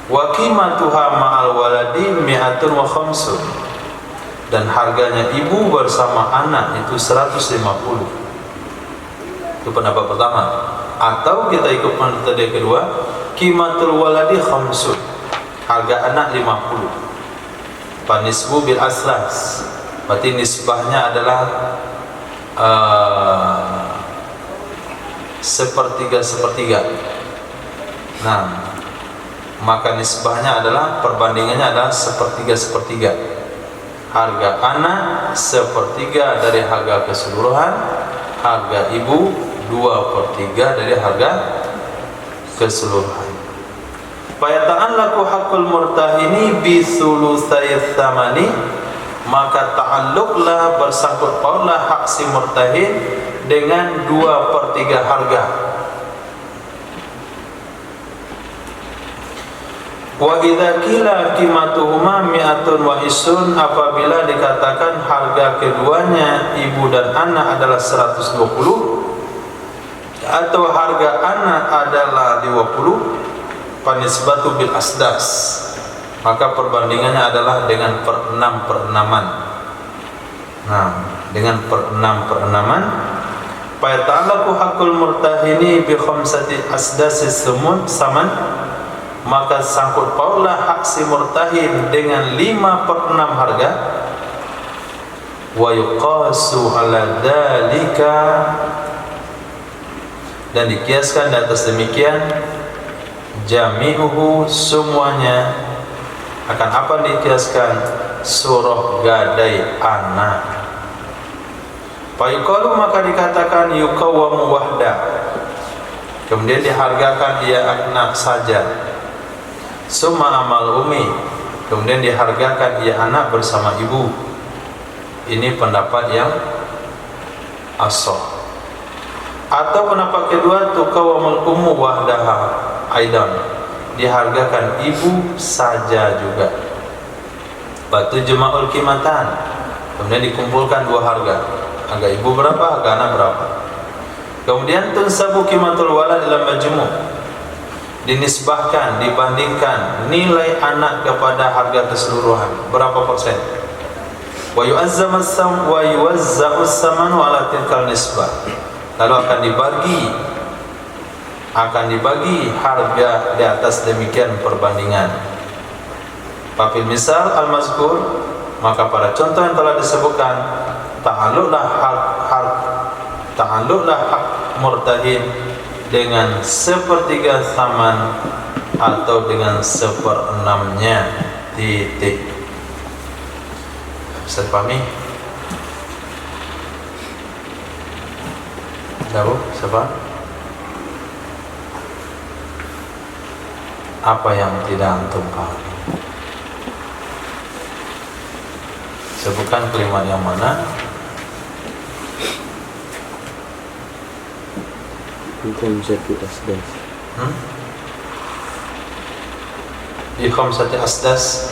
[SPEAKER 1] Wa qimatuha ma'al waladi 150, dan harganya ibu bersama anak itu 150. Itu pendapat pertama. Atau kita ikut pendapat yang kedua, qimatul waladi khamsun, harga anak 50. Panisbu bil aslas, berarti nisbahnya adalah sepertiga. Nah, maka nisbahnya adalah, perbandingannya adalah sepertiga. Harga anak sepertiga dari harga keseluruhan, harga ibu 2/3 dari harga keseluruhan. Fayata'allaku haqqul murtahini bi thulutsai tsamani, maka ta'alluqlah, bersangkut pautlah hak si murtahin dengan 2/3 harga. Wa idza qila qimatuhuma mi'atun wa isun, apabila dikatakan harga keduanya ibu dan anak adalah 120 atau harga anak adalah 20, panisbatu bil asdas, maka perbandingannya adalah dengan per-6/6. Nah, dengan per-6/6, fa ta'allaqu haqqul murtahini bi khamsati asdasis saman, maka sangkut pautlah hak si murtahin dengan 5/6 harga. Wa yuqasu ala dzalika, dan dikiaskan di atas demikian, jami'uhu, semuanya. Akan apa dikiaskan? Surah gadai anak. Fayuqalu, maka dikatakan yuqawwamu wahda, kemudian dihargakan ia anak saja. Summa amal umi, kemudian dihargakan ia anak bersama ibu. Ini pendapat yang ashah. Atau pendapat kedua, tuqawwamul ummu wahdaha aidan, dihargakan ibu saja juga. Batu jema'ul qimatan, kemudian dikumpulkan dua harga. Harga ibu berapa, harga anak berapa. Kemudian tunsabu qimatul walad ila majmu', dinisbahkan, dibandingkan nilai anak kepada harga keseluruhan, berapa persen. Wa yu'azzam as-sam wa yuwazza'u as-saman ala tilkal nisbah, lalu akan dibagi harga di atas demikian perbandingan. Fafil misal al-mazkur, maka pada contoh yang telah disebutkan, ta'alluqlah hak murtahin dengan 1/3 saman atau dengan 1/6-nya titik. Bisa dipahami? Tahu siapa? Apa yang tidak antum pahami? Sebutkan kalimat yang mana?
[SPEAKER 3] Khamsati asdas.
[SPEAKER 1] Di khamsati asdas.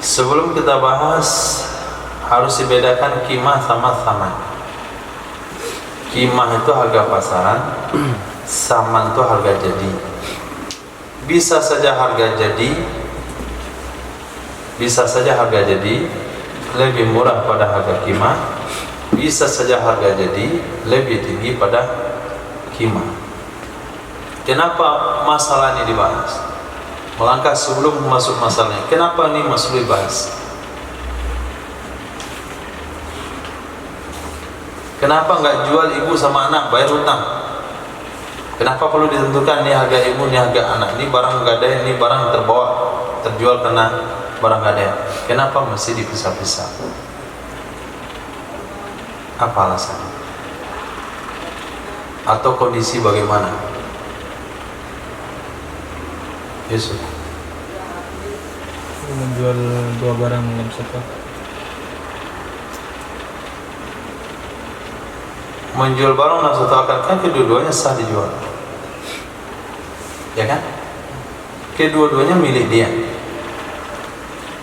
[SPEAKER 1] Sebelum kita bahas, harus dibedakan qimah sama saman. Qimah itu harga pasaran, saman itu harga jadi. Bisa saja harga jadi lebih murah pada harga qimah, bisa saja harga jadi lebih tinggi pada qimah. Kenapa masalah ini dibahas? Melangkah sebelum masuk masalahnya, kenapa ini masuk dibahas? Kenapa enggak jual ibu sama anak, bayar hutang? Kenapa perlu ditentukan ini harga ibu, ini harga anak, ini barang gadai, ini barang terjual karena barang gadai? Kenapa mesti dipisah-pisah? Apa alasannya? Atau kondisi bagaimana? Yusuf,
[SPEAKER 2] menjual dua barang dalam satu.
[SPEAKER 1] Menjual barang dalam satu akad kan kedua-duanya sah dijual, ya kan? Kedua-duanya milik dia.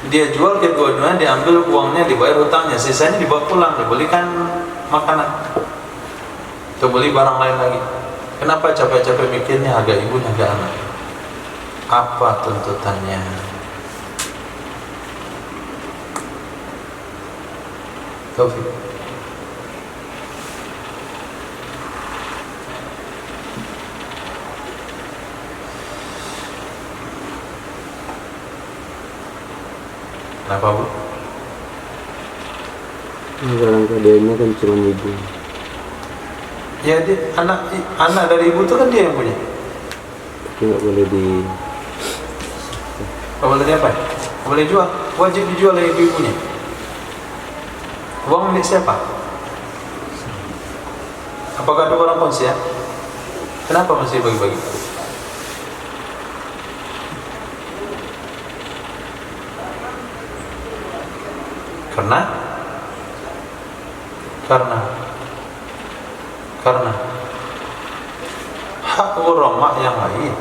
[SPEAKER 1] Dia jual kedua-duanya, diambil uangnya, dibayar hutangnya, sisanya dibawa pulang, dibelikan makanan, atau beli barang lain lagi. Kenapa capek-capek mikirnya harga ibu, harga anak? Apa tuntutannya? Taufik. Kenapa Bu?
[SPEAKER 3] Barang keadaannya kan cuma ibu.
[SPEAKER 1] Ya dia, anak dari ibu itu kan dia yang punya.
[SPEAKER 3] Tapi nggak boleh di.
[SPEAKER 1] Nggak boleh diapa? Nggak boleh jual. Wajib dijual oleh ibu-ibunya. Uang milik siapa? Apakah ada orang kongsi ya? Kenapa mesti bagi-bagi? Karena hak ghurama yang lain.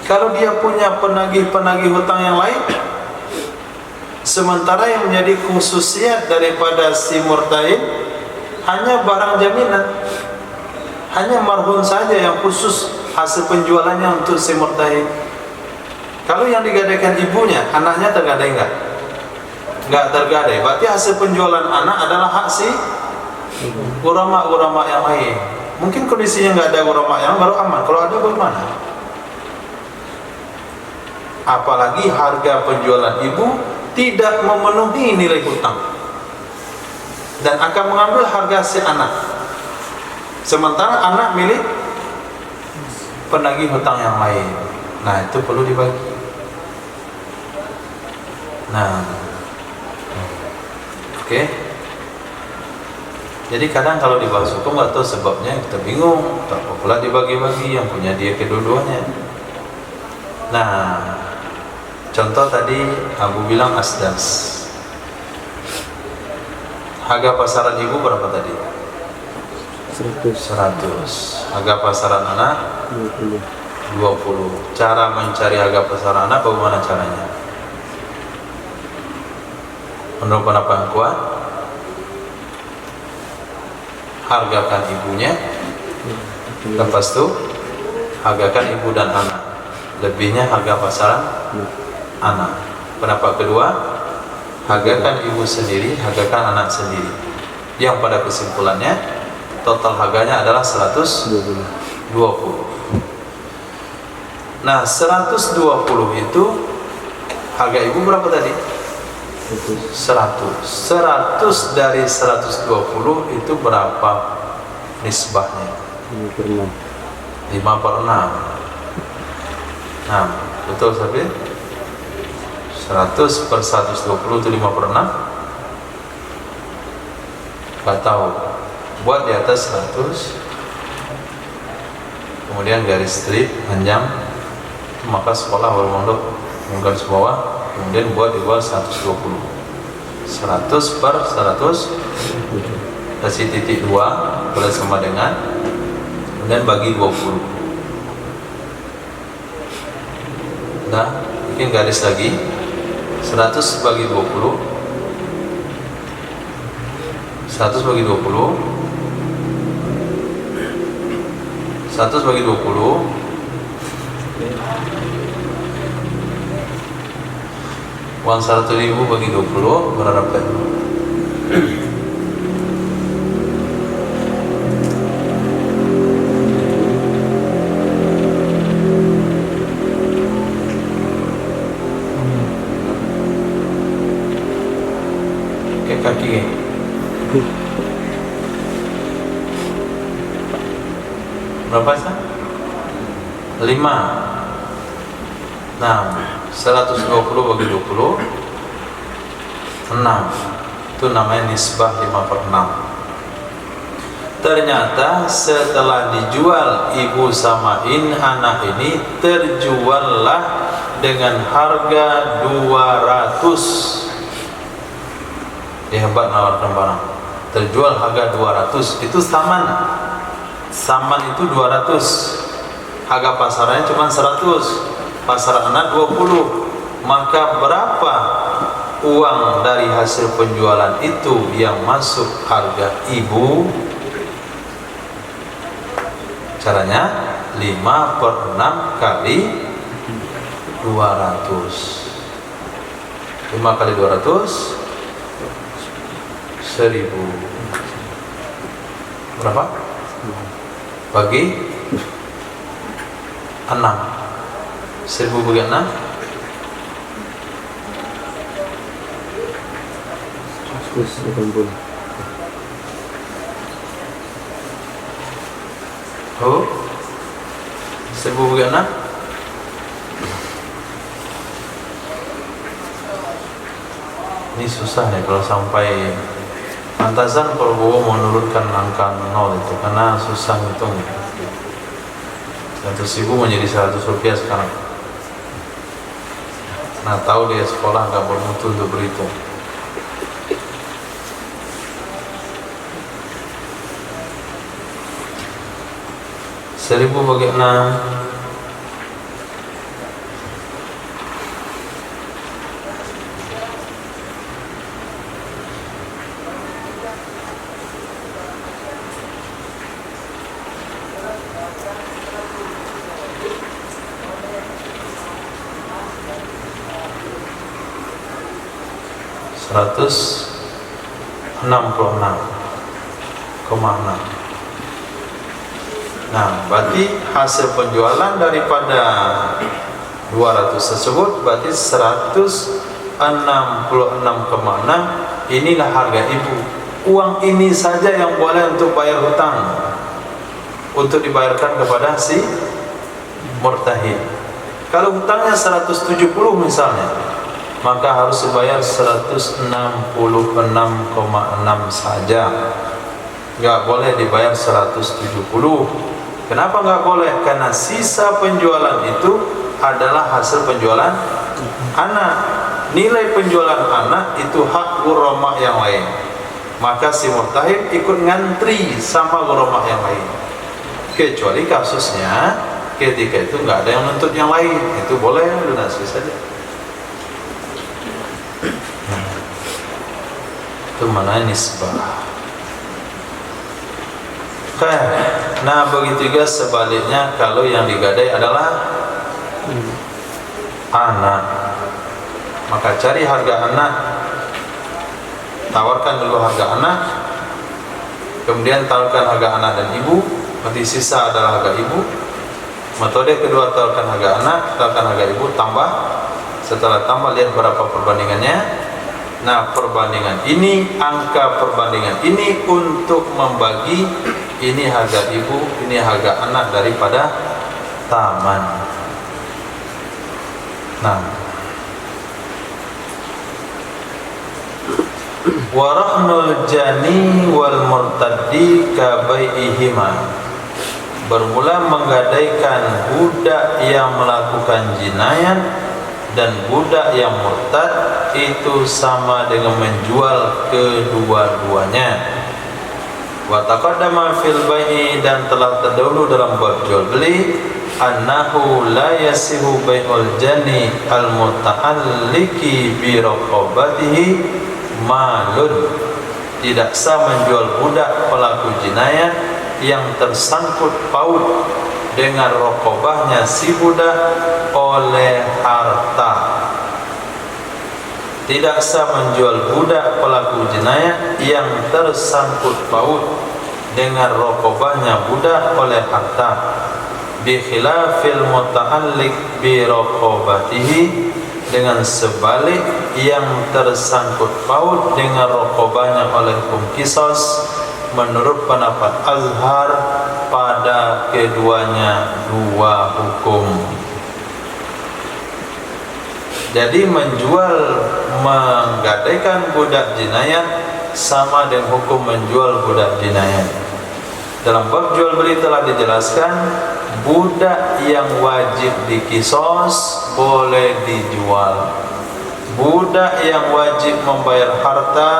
[SPEAKER 1] Kalau dia punya penagih-penagih hutang yang lain, sementara yang menjadi khususiat daripada si murtahin hanya barang jaminan, hanya marhun saja yang khusus hasil penjualannya untuk si murtahin. Kalau yang digadaikan ibunya, anaknya tergadai enggak? Enggak tergadai. Berarti hasil penjualan anak adalah hak si ghurama yang lain. Mungkin kondisinya enggak ada ghurama yang baru aman. Kalau ada bagaimana? Apalagi harga penjualan ibu tidak memenuhi nilai hutang dan akan mengambil harga si anak, sementara anak milik penagih hutang yang lain. Nah, itu perlu dibagi. Nah, oke. Jadi kadang kalau dibahas hukum nggak tahu sebabnya, kita bingung. Tak pula dibagi-bagi, yang punya dia kedua-duanya. Nah, contoh tadi Abu bilang asdas. Harga pasaran ibu berapa tadi?
[SPEAKER 3] 100.
[SPEAKER 1] Harga pasaran anak 20. Cara mencari harga pasaran anak bagaimana caranya? Menurut pendapat yang kuat, hargakan ibunya, lepas itu hargakan ibu dan anak, lebihnya harga pasaran anak. Pendapat kedua, hargakan ibu sendiri, hargakan anak sendiri, yang pada kesimpulannya total harganya adalah 120. Nah, 120 itu harga ibu berapa tadi? 100. 100 dari 120 itu berapa nisbahnya? 5/6. Nah, betul Sabir? 100 per 120 itu 5/6? Gak tahu. Buat di atas 100, kemudian garis strip panjang, maka sekolah baru mondok garis bawah, kemudian buat di bawah 120. 100 per 100 kasih titik 2 boleh sama dengan, kemudian bagi 20. Nah, bikin garis lagi. 100 bagi 20, 100 bagi 20, 100 bagi 20, uang 100.000 bagi 20 berapa? Kaki berapa sih? 5. Nah, 120 bagi 20 6. Itu namanya nisbah 5/6. Ternyata setelah dijual ibu samain anak ini, terjuallah dengan harga 200. Dia hebat nawarkan barang, terjual harga 200. Itu saman itu 200, harga pasarannya cuma 100, pasar anak 20. Maka berapa uang dari hasil penjualan itu yang masuk harga ibu? Caranya 5/6 kali 200. 5 kali 200 1000. Berapa? Bagi 6. 1000 bagi 6
[SPEAKER 3] 180.
[SPEAKER 1] Oh, 1000 ini susah nih kalau sampai pantasan kalau gua menurunkan angka 0 itu karena susah ngitung. 100.000 menjadi 100 rupiah sekarang. Nah, tahu dia sekolah nggak bermutu untuk berhitung. Seribu bagi 6 166,6. Nah, berarti hasil penjualan daripada 200 tersebut berarti 166,6. Inilah harga ibu. Uang ini saja yang boleh untuk bayar hutang, untuk dibayarkan kepada si murtahid. Kalau hutangnya 170 misalnya, maka harus dibayar 166,6 saja. Nggak boleh dibayar 170. Kenapa nggak boleh? Karena sisa penjualan itu adalah hasil penjualan anak. Nilai penjualan anak itu hak ghurama yang lain. Maka si murtahid ikut ngantri sama ghurama yang lain. Kecuali kasusnya ketika itu nggak ada yang nuntut yang lain, itu boleh lunasi saja. Itu mana nisbah. Nah, begitu juga sebaliknya kalau yang digadai adalah anak, maka cari harga anak, tawarkan dulu harga anak, kemudian tawarkan harga anak dan ibu, nanti sisa adalah harga ibu. Metode kedua, tawarkan harga anak, tawarkan harga ibu, tambah. Setelah tambah, lihat berapa perbandingannya. Nah, perbandingan ini, angka perbandingan ini untuk membagi ini harga ibu, ini harga anak daripada taman. Nah, warahnul jani wal murtaddi kabai'ihima. Bermula menggadaikan budak yang melakukan jinayat dan budak yang murtad itu sama dengan menjual kedua-duanya. Wa taqaddama fil bai'i, dan telah terdahulu dalam bab jual beli, annahu la yasihu bai'ul jani al muta'alliki bi raqabatihi malun. Tidak sah menjual budak pelaku jinayat yang tersangkut paut dengan raqabahnya si budak oleh harta. Tidak sah menjual budak pelaku jinayat yang tersangkut paut dengan raqabahnya budak oleh harta. Bi khilafil muta'alliq bi raqabatihi, dengan sebalik yang tersangkut paut dengan raqabahnya oleh hukum qisas menurut pendapat Azhar pada keduanya dua hukum. Jadi menjual, menggadaikan budak jinayat sama dengan hukum menjual budak jinayat. Dalam bab jual beli telah dijelaskan budak yang wajib dikisos boleh dijual. Budak yang wajib membayar harta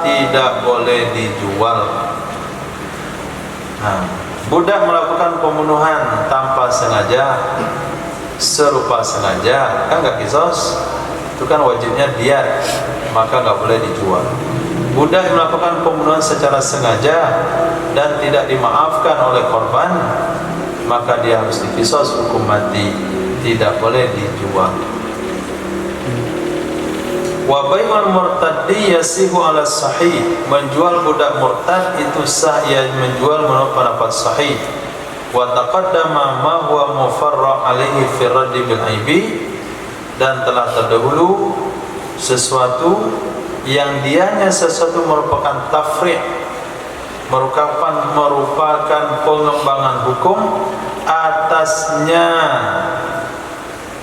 [SPEAKER 1] tidak boleh dijual. Nah, budak melakukan pembunuhan tanpa sengaja, serupa sengaja, kan nggak kisos, itu kan wajibnya diat, maka nggak boleh dijual. Budak melakukan pembunuhan secara sengaja dan tidak dimaafkan oleh korban, maka dia harus dikisos hukum mati, tidak boleh dijual. Wa bai'ul murtaddi yasihu ala sahih, menjual budak murtad itu sah, ia menjual menurut pendapat sahih. Wa taqaddama ma huwa mufarra' alaihi fi raddi bil aibi, dan telah terdahulu sesuatu yang dianya sesuatu merupakan tafri', merupakan pengembangan hukum atasnya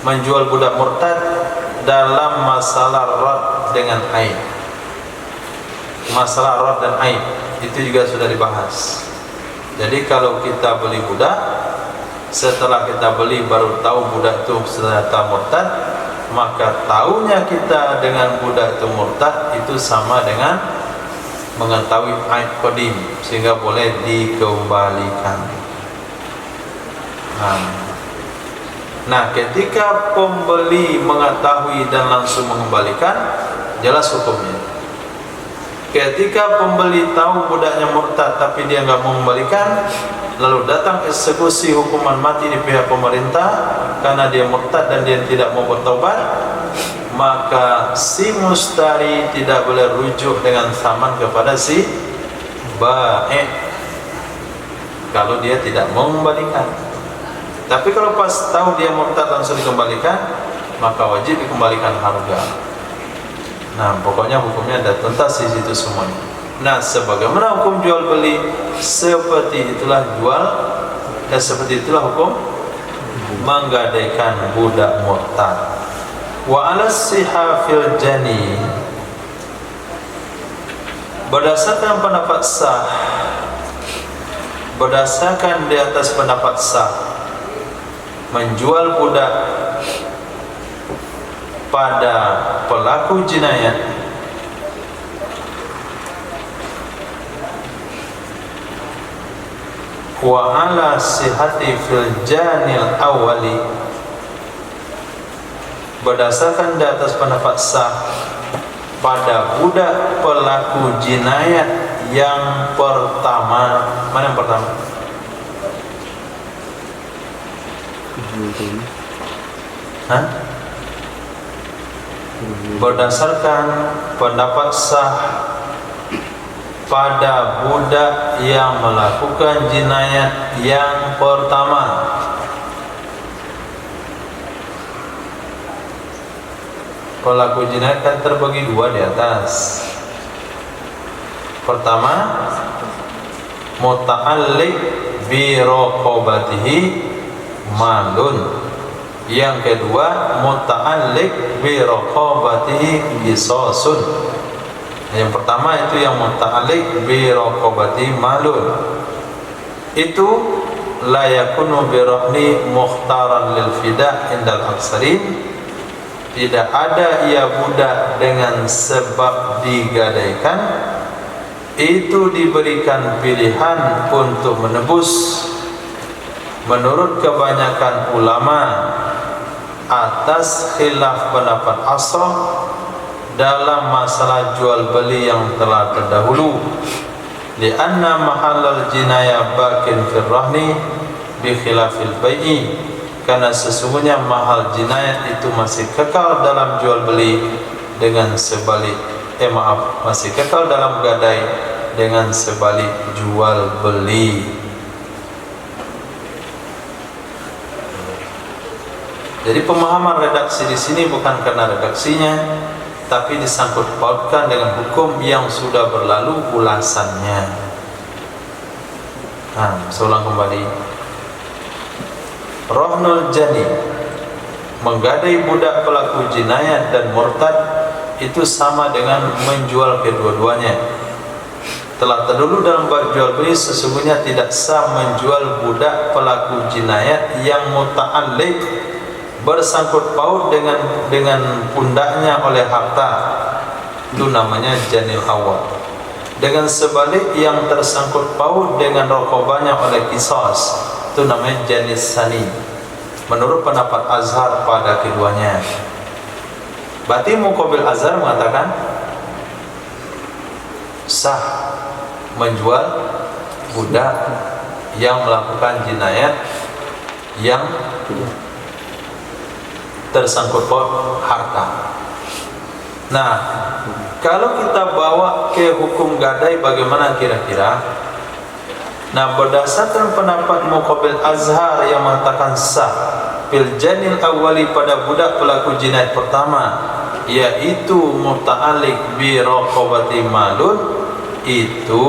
[SPEAKER 1] menjual budak murtad dalam masalah rad dengan aib. Masalah rad dan aib itu juga sudah dibahas. Jadi kalau kita beli budak, setelah kita beli baru tahu budak itu ternyata murtad, maka tahunya kita dengan budak itu murtad itu sama dengan mengetahui aib qadim, sehingga boleh dikembalikan. Nah, ketika pembeli mengetahui dan langsung mengembalikan, jelas hukumnya. Ketika pembeli tahu budaknya murtad tapi dia nggak mau mengembalikan, lalu datang eksekusi hukuman mati di pihak pemerintah karena dia murtad dan dia tidak mau bertobat, maka si mustari tidak boleh rujuk dengan saman kepada si baik kalau dia tidak mau mengembalikan. Tapi kalau pas tahu dia murtad langsung dikembalikan, maka wajib dikembalikan harga. Nah, pokoknya hukumnya ada tuntas di situ semuanya. Nah, sebagaimana hukum jual beli, seperti itulah hukum menggadaikan budak murtad. Wa ala sihafil jani, berdasarkan pendapat sah, berdasarkan di atas pendapat sah, menjual budak pada pelaku jinayat wa ala sihati fil janil awali, berdasarkan di atas pendapat sah pada budak pelaku jinayat yang pertama. Mana yang pertama? Hah? Berdasarkan pendapat sah pada budak yang melakukan jinayat yang pertama. Pelaku jinayat kan terbagi dua di atas. Pertama, muta'alliq bi raqabatihi malun. Yang kedua, muta'alliq bi raqabatihi qisasun. Yang pertama itu yang muta'alliq bi raqabatihi malun. Itu la yakunu bi rahni mukhtaran lil fida' indal aksarin. Tidak ada ia budak dengan sebab digadaikan, itu diberikan pilihan untuk menebus menurut kebanyakan ulama atas khilaf pendapat asrah dalam masalah jual beli yang telah terdahulu. Lianna mahallal jinayah bakin fil rahni bi khilafil bai'i, karena sesungguhnya mahal jinayat itu masih kekal dalam jual beli dengan sebalik masih kekal dalam gadai dengan sebalik jual beli. Jadi pemahaman redaksi di sini bukan karena redaksinya, tapi disangkut pautkan dengan hukum yang sudah berlalu ulasannya. Saya ulang kembali. Rahnul jani, menggadai budak pelaku jinayat dan murtad, itu sama dengan menjual kedua-duanya. Telah terdahulu dalam bab jual beli, sesungguhnya tidak sah menjual budak pelaku jinayat yang muta'alliq, bersangkut paut dengan pundaknya oleh harta, itu namanya janil awal. Dengan sebalik yang tersangkut paut dengan raqabahnya oleh qisas, itu namanya janis sani. Menurut pendapat Azhar pada keduanya. Berarti Muqabil Azhar mengatakan sah menjual budak yang melakukan jinayat yang tersangkut paut harta. Nah, kalau kita bawa ke hukum gadai bagaimana kira-kira? Nah, berdasarkan pendapat Muqabil Azhar yang mengatakan sah fil janil awali pada budak pelaku jinayat pertama, yaitu muta'alliq bi raqabati malun, itu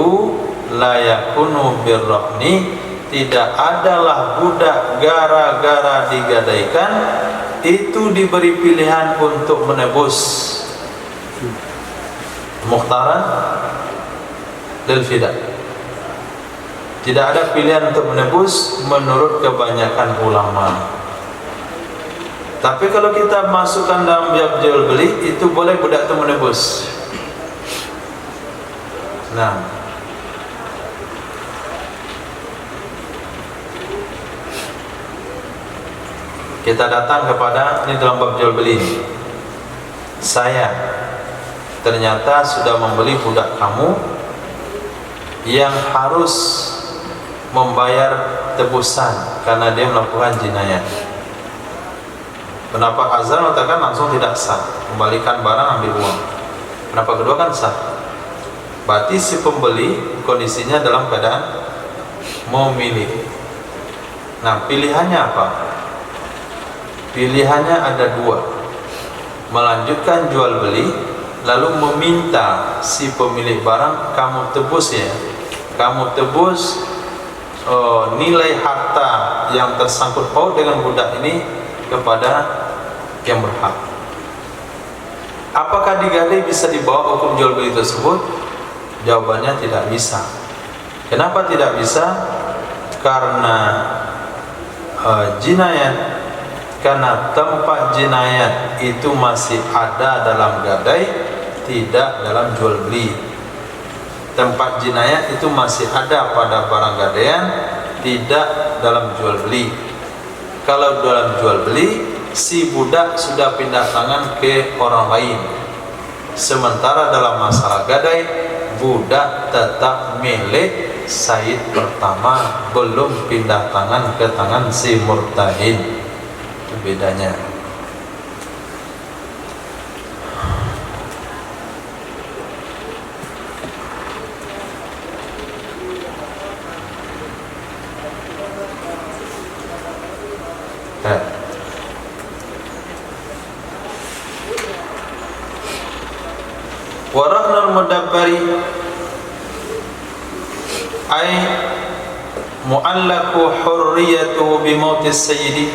[SPEAKER 1] la yakunu birrahni, tidak adalah budak gara-gara digadaikan itu diberi pilihan untuk menebus mukhtaran lil fida. Tidak ada pilihan untuk menebus menurut kebanyakan ulama. Tapi kalau kita masukkan dalam bab jual beli, itu boleh budak itu menebus. Nah, kita datang kepada ini dalam bab jual beli. Saya ternyata sudah membeli budak kamu yang harus membayar tebusan karena dia melakukan jinayah. Pendapat Azhar mengatakan langsung tidak sah, kembalikan barang, ambil uang. Pendapat kedua kan sah. Berarti si pembeli kondisinya dalam keadaan memilih. Nah, pilihannya apa? Pilihannya ada dua: melanjutkan jual beli, lalu meminta si pemilik barang, kamu tebus ya, kamu tebus nilai harta yang tersangkut paut dengan budak ini kepada yang berhak. Apakah digadai bisa dibawa hukum jual beli tersebut? Jawabannya tidak bisa. Kenapa tidak bisa? Karena jinayat, karena tempat jinayat itu masih ada dalam gadai, tidak dalam jual beli. Tempat jinayat itu masih ada pada barang gadaian, tidak dalam jual beli. Kalau dalam jual beli, si budak sudah pindah tangan ke orang lain. Sementara dalam masalah gadai, budak tetap milik Said pertama, belum pindah tangan ke tangan si murtahin. Itu bedanya. Warahnul mudabbari ay mu'allaku hurriyatu bimautis sayyidi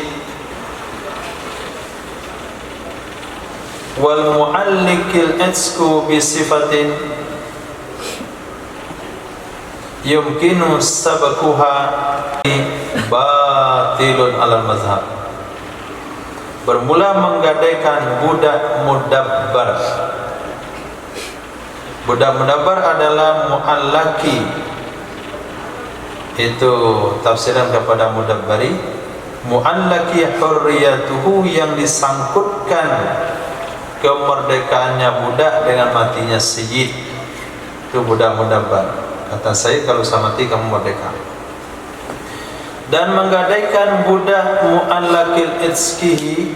[SPEAKER 1] wal mu'allikil itsku bisifatin yumkinu sabakuha batilun alal mazhab. Bermula menggadaikan budak mudabbar. Budak mudabbar adalah mu'allaki. Itu tafsiran kepada mudabbari. Mu'allaki hurriyatuhu, yang disangkutkan kemerdekaannya budak dengan matinya sayyid. Itu budak mudabbar. Kata saya, kalau saya mati kamu merdeka. Dan menggadaikan budak mu'allakil itski,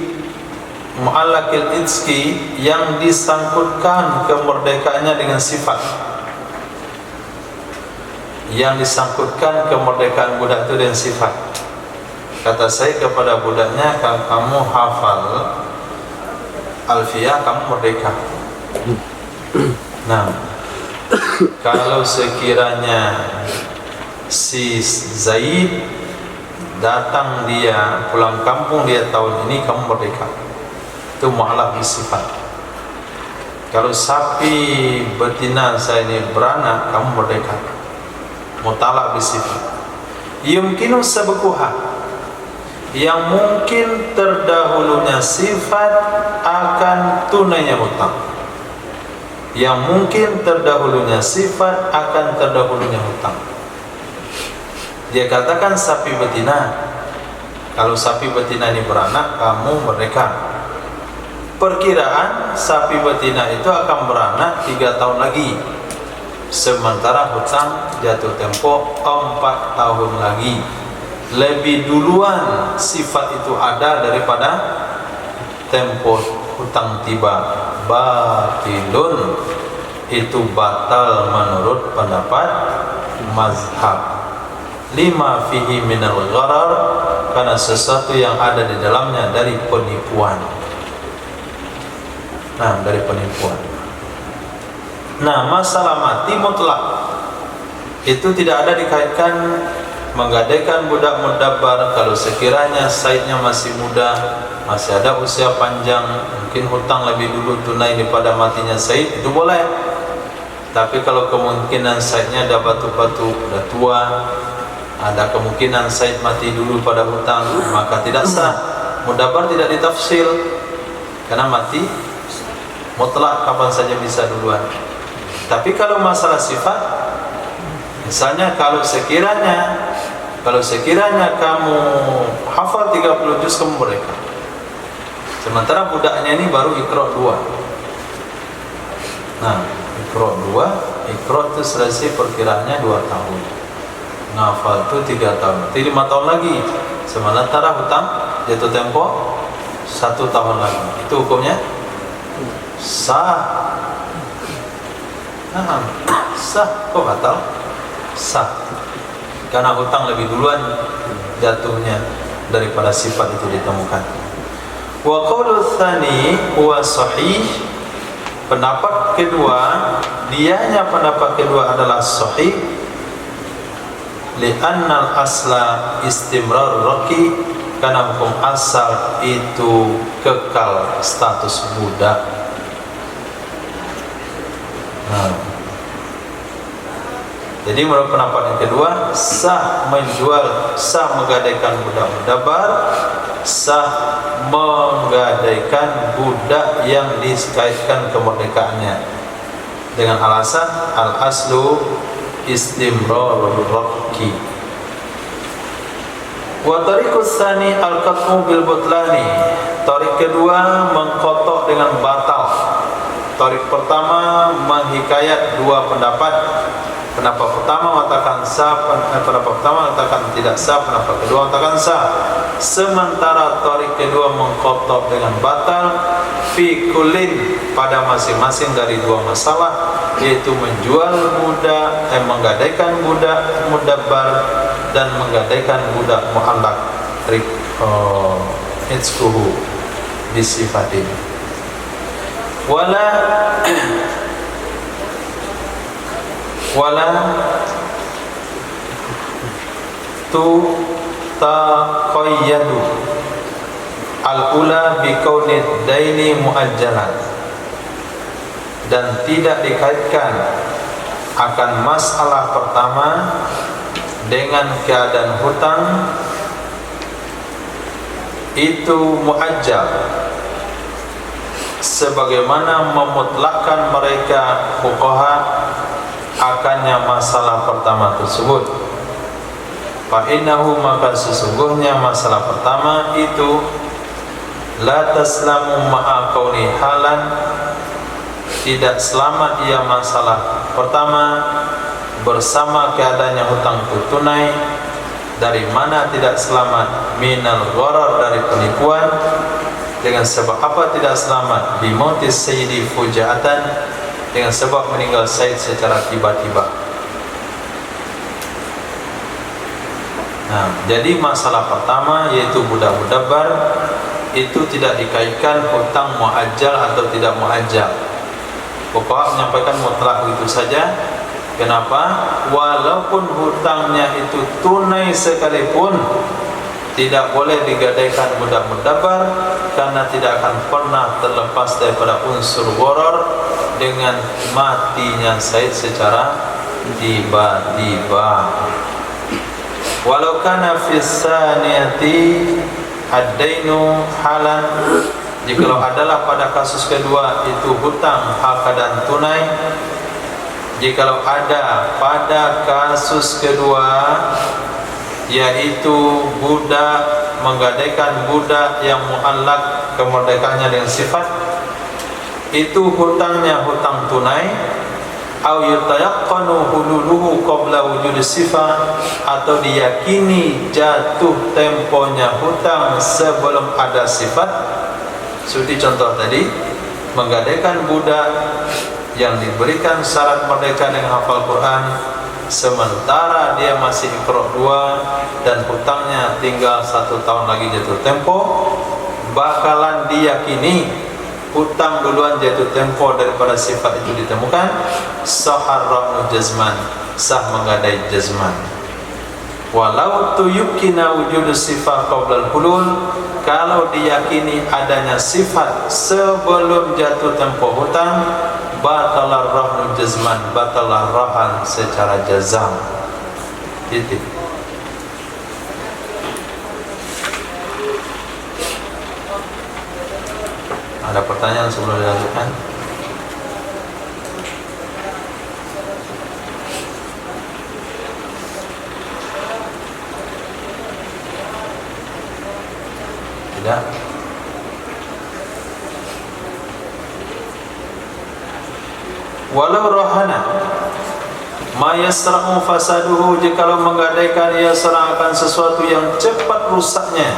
[SPEAKER 1] yang disangkutkan kemerdekaannya dengan sifat. Yang disangkutkan kemerdekaan budak itu dengan sifat. Kata saya kepada budaknya, kalau kamu hafal Alfiyah, kamu merdeka. Nah, kalau sekiranya si Zaid datang, dia pulang kampung dia tahun ini, kamu merdeka. Itu mu'allaq bisifat. Kalau sapi betina saya ini beranak, kamu merdeka. Mutalaq bisifat. Yumkinu sabquha, yang mungkin terdahulunya sifat akan tunainya hutang. Yang mungkin terdahulunya sifat akan terdahulunya hutang. Dia katakan sapi betina, kalau sapi betina ini beranak, kamu merdeka. Perkiraan sapi betina itu akan beranak 3 tahun lagi, sementara hutang jatuh tempo 4 tahun lagi. Lebih duluan sifat itu ada daripada tempo hutang tiba. Batilun, itu batal menurut pendapat mazhab. Lima fihi minal gharar, karena sesuatu yang ada di dalamnya dari penipuan. Nah, dari penipuan. Nah, masalah mati mutlak itu tidak ada dikaitkan menggadaikan budak mudabbar kalau sekiranya saidnya masih muda, masih ada usia panjang, mungkin hutang lebih dulu tunai daripada matinya said, itu boleh. Tapi kalau kemungkinan saidnya ada batu-batu, sudah tua, ada kemungkinan said mati dulu pada hutang, maka tidak sah. Mudabbar tidak ditafsil karena mati mutlak kapan saja bisa duluan. Tapi kalau masalah sifat, misalnya kalau sekiranya kamu hafal 30 juz kamu mereka, sementara budaknya ini baru Iqra 2. Nah, Iqra 2, Iqra itu selesai perkiraannya 2 tahun, ngafal itu 3 tahun, itu 5 tahun lagi. Sementara hutang jatuh tempo 1 tahun lagi, itu hukumnya sah. Nah, sah, kok batal? Sah, karena hutang lebih duluan jatuhnya daripada sifat itu ditemukan. Wa qaulu tsani huwa sahih, pendapat kedua, dianya pendapat kedua adalah sahih, li'anna al-asla istimrar raqi, karena hukum asal itu kekal status budak. Nah, jadi menurut pendapat yang kedua, sah menjual, sah menggadaikan budak mudabbar, sah menggadaikan budak yang dikaitkan kemerdekaannya dengan alasan al-aslu istimrarul raqi. Wa tariqus tsani al-qat'u bil butlani, tarik kedua mengkotok dengan batal. Tarik pertama menghikayat dua pendapat. Pendapat pertama mengatakan sah, pendapat pertama mengatakan tidak sah, pendapat kedua mengatakan sah. Sementara tarik kedua mengkotok dengan batal fi kullin, pada masing-masing dari dua masalah, yaitu menjual budak, menggadaikan budak mudabbar dan menggadaikan budak muallaq itsquhu bisifatin. Wala tu taqayyadu al-ula bi kauni daini muajjalan, dan tidak dikaitkan akan masalah pertama dengan keadaan hutang itu muajjal, sebagaimana memutlakkan mereka fuqaha akannya masalah pertama tersebut. Fa innahu, maka sesungguhnya masalah pertama itu la taslamu ma'a kauni halan, tidak selamat ia masalah pertama bersama keadaannya hutang itu tunai. Dari mana tidak selamat? Minal gharar, dari penipuan. Dengan sebab apa tidak selamat? Bimautis sayyidi fujaatan, dengan sebab meninggal sayyid secara tiba-tiba. Nah, jadi masalah pertama yaitu budak mudabbar itu tidak dikaitkan hutang muajjal atau tidak muajjal. Fuqaha menyampaikan mutlak itu saja. Kenapa? Walaupun hutangnya itu tunai sekalipun, tidak boleh digadaikan budak mudabbar karena tidak akan pernah terlepas daripada unsur gharar dengan matinya sayyid secara tiba-tiba. Walau kana fi saniyati ad-dainu halan, jikalau adalah pada kasus kedua itu hutang hal keadaan tunai, jikalau ada pada kasus kedua yaitu budak, menggadaikan budak yang muallaq kemerdekaannya dengan sifat, itu hutangnya hutang tunai, au yutayaqqanu hululuhu qabla wujud sifat, atau diyakini jatuh temponya hutang sebelum ada sifat. Seperti contoh tadi, menggadaikan budak yang diberikan syarat merdeka dengan hafal Quran, sementara dia masih Iqra 2 dan hutangnya tinggal 1 tahun lagi jatuh tempo, bakalan diyakini hutang duluan jatuh tempo daripada sifat itu ditemukan, sahar rahnu jazman, sah menggadai jazman. Walau tuyukina wujudus sifat qabla al-hulul, kalau diyakini adanya sifat sebelum jatuh tempo hutang, batalar rahnu jazman, batalah rahan secara jazam. Titik. Ada pertanyaan sebelum dilanjutkan? Tidak? Walau rohana ma yasra'u fasaduhu, jikalau menggadaikan ia serahkan sesuatu yang cepat rusaknya,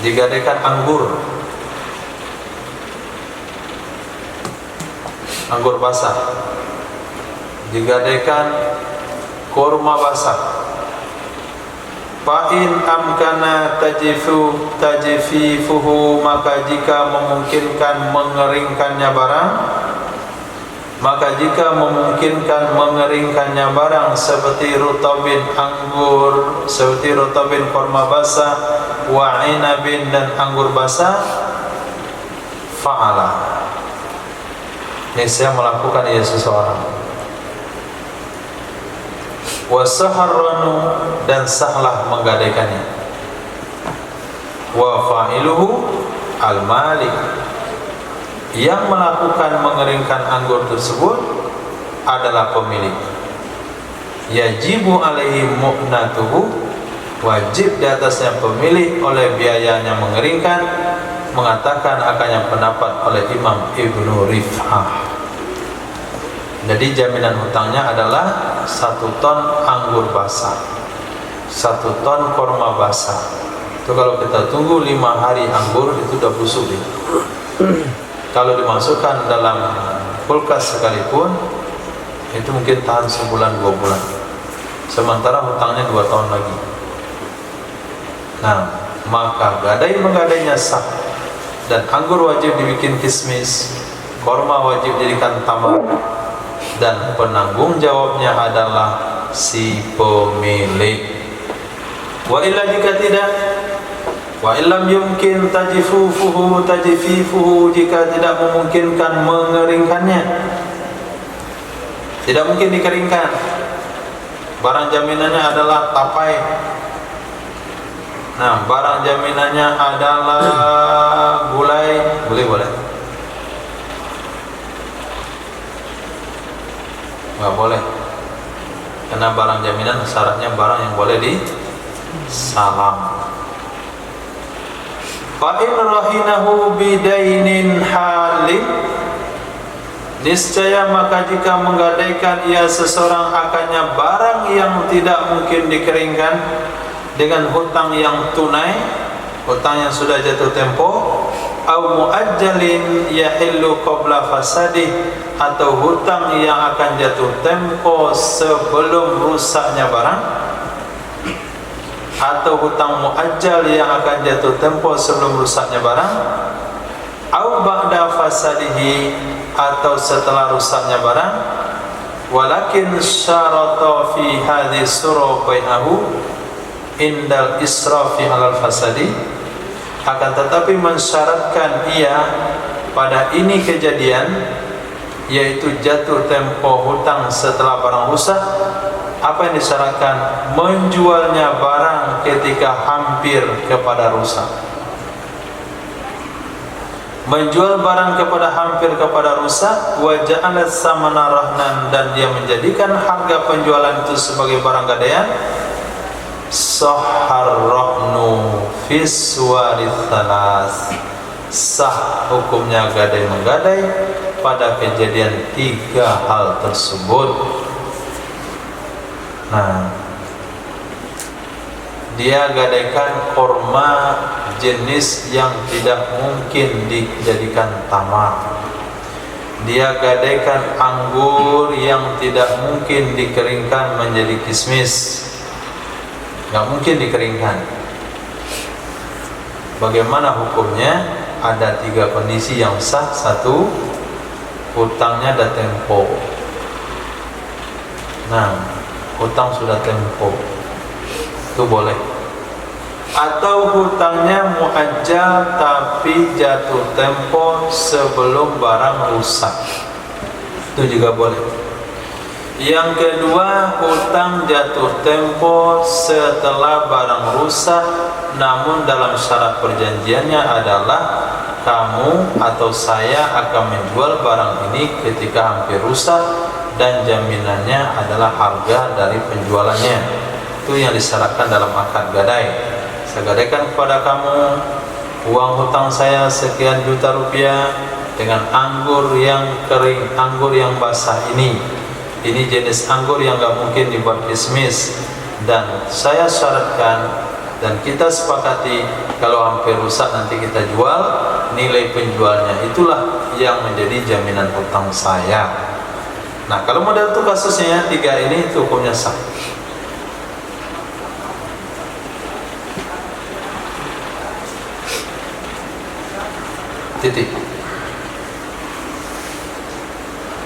[SPEAKER 1] digadaikan anggur basah, digadaikan kurma basah, fa'in amkana tajififuhu, maka jika memungkinkan mengeringkannya barang, seperti rutabin anggur, seperti rutabin kurma basah, wa inabin dan anggur basah, fa'ala, niscaya melakukan ia seseorang. Wa saharranu, dan sahlah menggadaikannya. Wa fa'iluhu al-malik, yang melakukan mengeringkan anggur tersebut adalah pemilik. Yajibu alaihi mu'natuhu, wajib di atasnya pemilik oleh biayanya mengeringkan, mengatakan akannya pendapat oleh Imam Ibnu Rif'ah. Jadi jaminan hutangnya adalah 1 ton anggur basah, 1 ton kurma basah. Itu kalau kita tunggu 5 hari anggur itu udah busuk dia. Kalau dimasukkan dalam kulkas sekalipun itu mungkin tahan sebulan 2 bulan. Sementara hutangnya 2 tahun lagi. Nah, maka menggadainya sah, dan anggur wajib dibikin kismis, kurma wajib dijadikan tamar, dan penanggung jawabnya adalah si pemilik. Wa illa, jika tidak, wa illam yumkin tajifufuhu, jika tidak memungkinkan mengeringkannya, tidak mungkin dikeringkan, barang jaminannya adalah tapai. Nah, barang jaminannya adalah gulai, boleh? Nggak boleh, karena barang jaminan syaratnya barang yang boleh disalam. Fa'in rahinahu bidainin halin, niscaya maka jika menggadaikan ia seseorang akannya barang yang tidak mungkin dikeringkan dengan hutang yang tunai, hutang yang sudah jatuh tempo, au muajjalin yahillu qabla fasadih, atau hutang yang akan jatuh tempo sebelum rusaknya barang, atau hutang muajjal yang akan jatuh tempo sebelum rusaknya barang, au ba'da fasadihi, atau setelah rusaknya barang, walakin syarata fi hadhihi surah bainahu indal israfi alal fasadi, akan tetapi mensyaratkan ia pada ini kejadian, yaitu jatuh tempo hutang setelah barang rusak. Apa yang disyaratkan? Menjualnya barang ketika hampir kepada rusak. Menjual barang hampir kepada rusak, wa ja'ala samana rahnan, dan dia menjadikan harga penjualan itu sebagai barang gadaian. Sahar rahnu fis warithalas, sah hukumnya gadai menggadai pada kejadian 3 hal tersebut. Nah, dia gadaikan kurma jenis yang tidak mungkin dijadikan tamar, dia gadaikan anggur yang tidak mungkin dikeringkan menjadi kismis, nggak mungkin dikeringkan. Bagaimana hukumnya? ada 3 kondisi yang sah. 1, hutangnya ada tempo. Nah, hutang sudah tempo, itu boleh. Atau hutangnya muajjal tapi jatuh tempo sebelum barang rusak, itu juga boleh. Yang kedua, hutang jatuh tempo setelah barang rusak, namun dalam syarat perjanjiannya adalah kamu atau saya akan menjual barang ini ketika hampir rusak, dan jaminannya adalah harga dari penjualannya. Itu yang disyaratkan dalam akad gadai. Saya gadaikan kepada kamu uang hutang saya sekian juta rupiah dengan anggur yang kering, anggur yang basah ini. Ini jenis anggur yang gak mungkin dibuat kismis, dan saya syaratkan dan kita sepakati kalau hampir rusak nanti kita jual, nilai penjualnya itulah yang menjadi jaminan hutang saya. Nah, kalau model itu kasusnya 3 ini, itu hukumnya sah. Titik.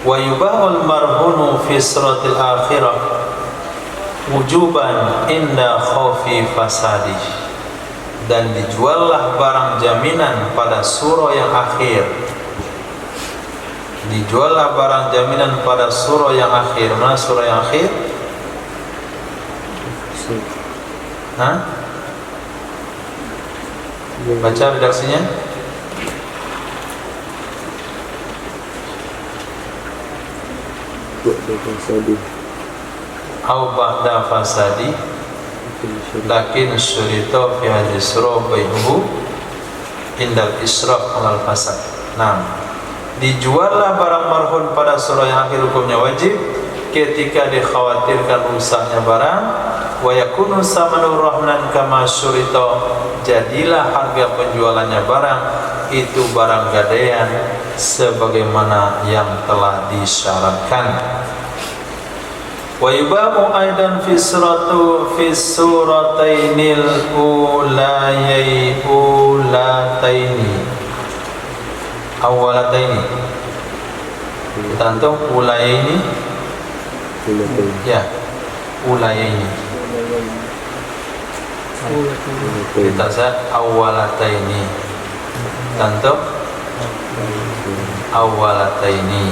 [SPEAKER 1] Wa yubahul marhunu fi suratil akhirah wujuban inda khawfi fasadi, dan dijuallah barang jaminan pada surah yang akhir. Dijuallah barang jaminan pada surah yang akhir. Mana surah yang akhir? Hah? Baca redaksinya. Au ba'da fasadi lakin syurita fi hadis surah bai'uhu indal israf alal fasad. Nah, dijuallah barang marhun pada surah yang akhir, hukumnya wajib ketika dikhawatirkan rusaknya barang. Wa yakunu samanur rahnan kama syurita, jadilah harga penjualannya barang itu barang gadaian sebagaimana yang telah disyaratkan. Wa yubahu aidan fi suratainil awalataini. Kita antum ulayaini. Ya, ulayaini. Kita saya awalataini. Antum awalataini.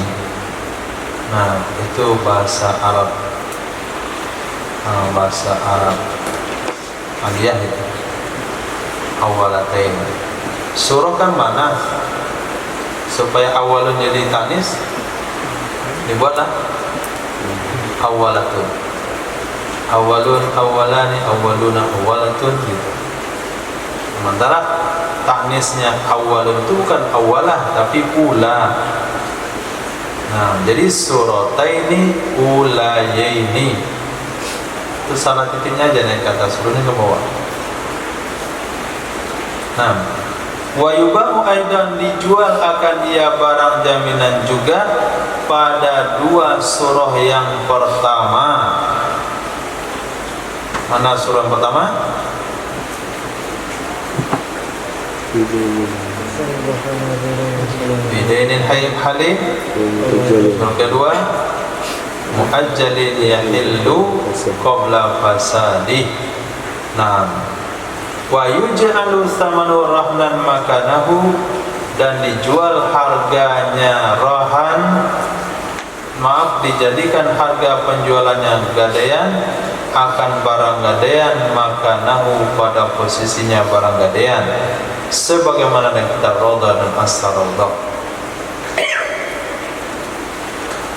[SPEAKER 1] Nah, itu bahasa Arab. Bahasa Arab aliyah itu. Awalataini. Surah kan mana? Supaya awalun jadi tanis, dibuatlah awalatun. Awalun, awalani, awaluna, awalatun gitu. Sementara tanisnya awalun itu bukan awalah tapi ula. Nah, jadi surataini ulayaini. Itu salah titiknya aja naik ke atas, turunnya ke bawah. Nah, wa yubahu aidan, dijual akan ia barang jaminan juga pada 2 surah yang pertama. Mana surah yang pertama? Bidainin halim. Yang kedua, muajjalin yahillu qabla fasadi. Nah, wa yuj'alu thamanu rahnan makanahu, dan dijual harganya rohan, dijadikan harga penjualannya gadaian akan barang gadaian makanahu, pada posisinya barang gadaian, sebagaimana yang kita roda dan as-sarada.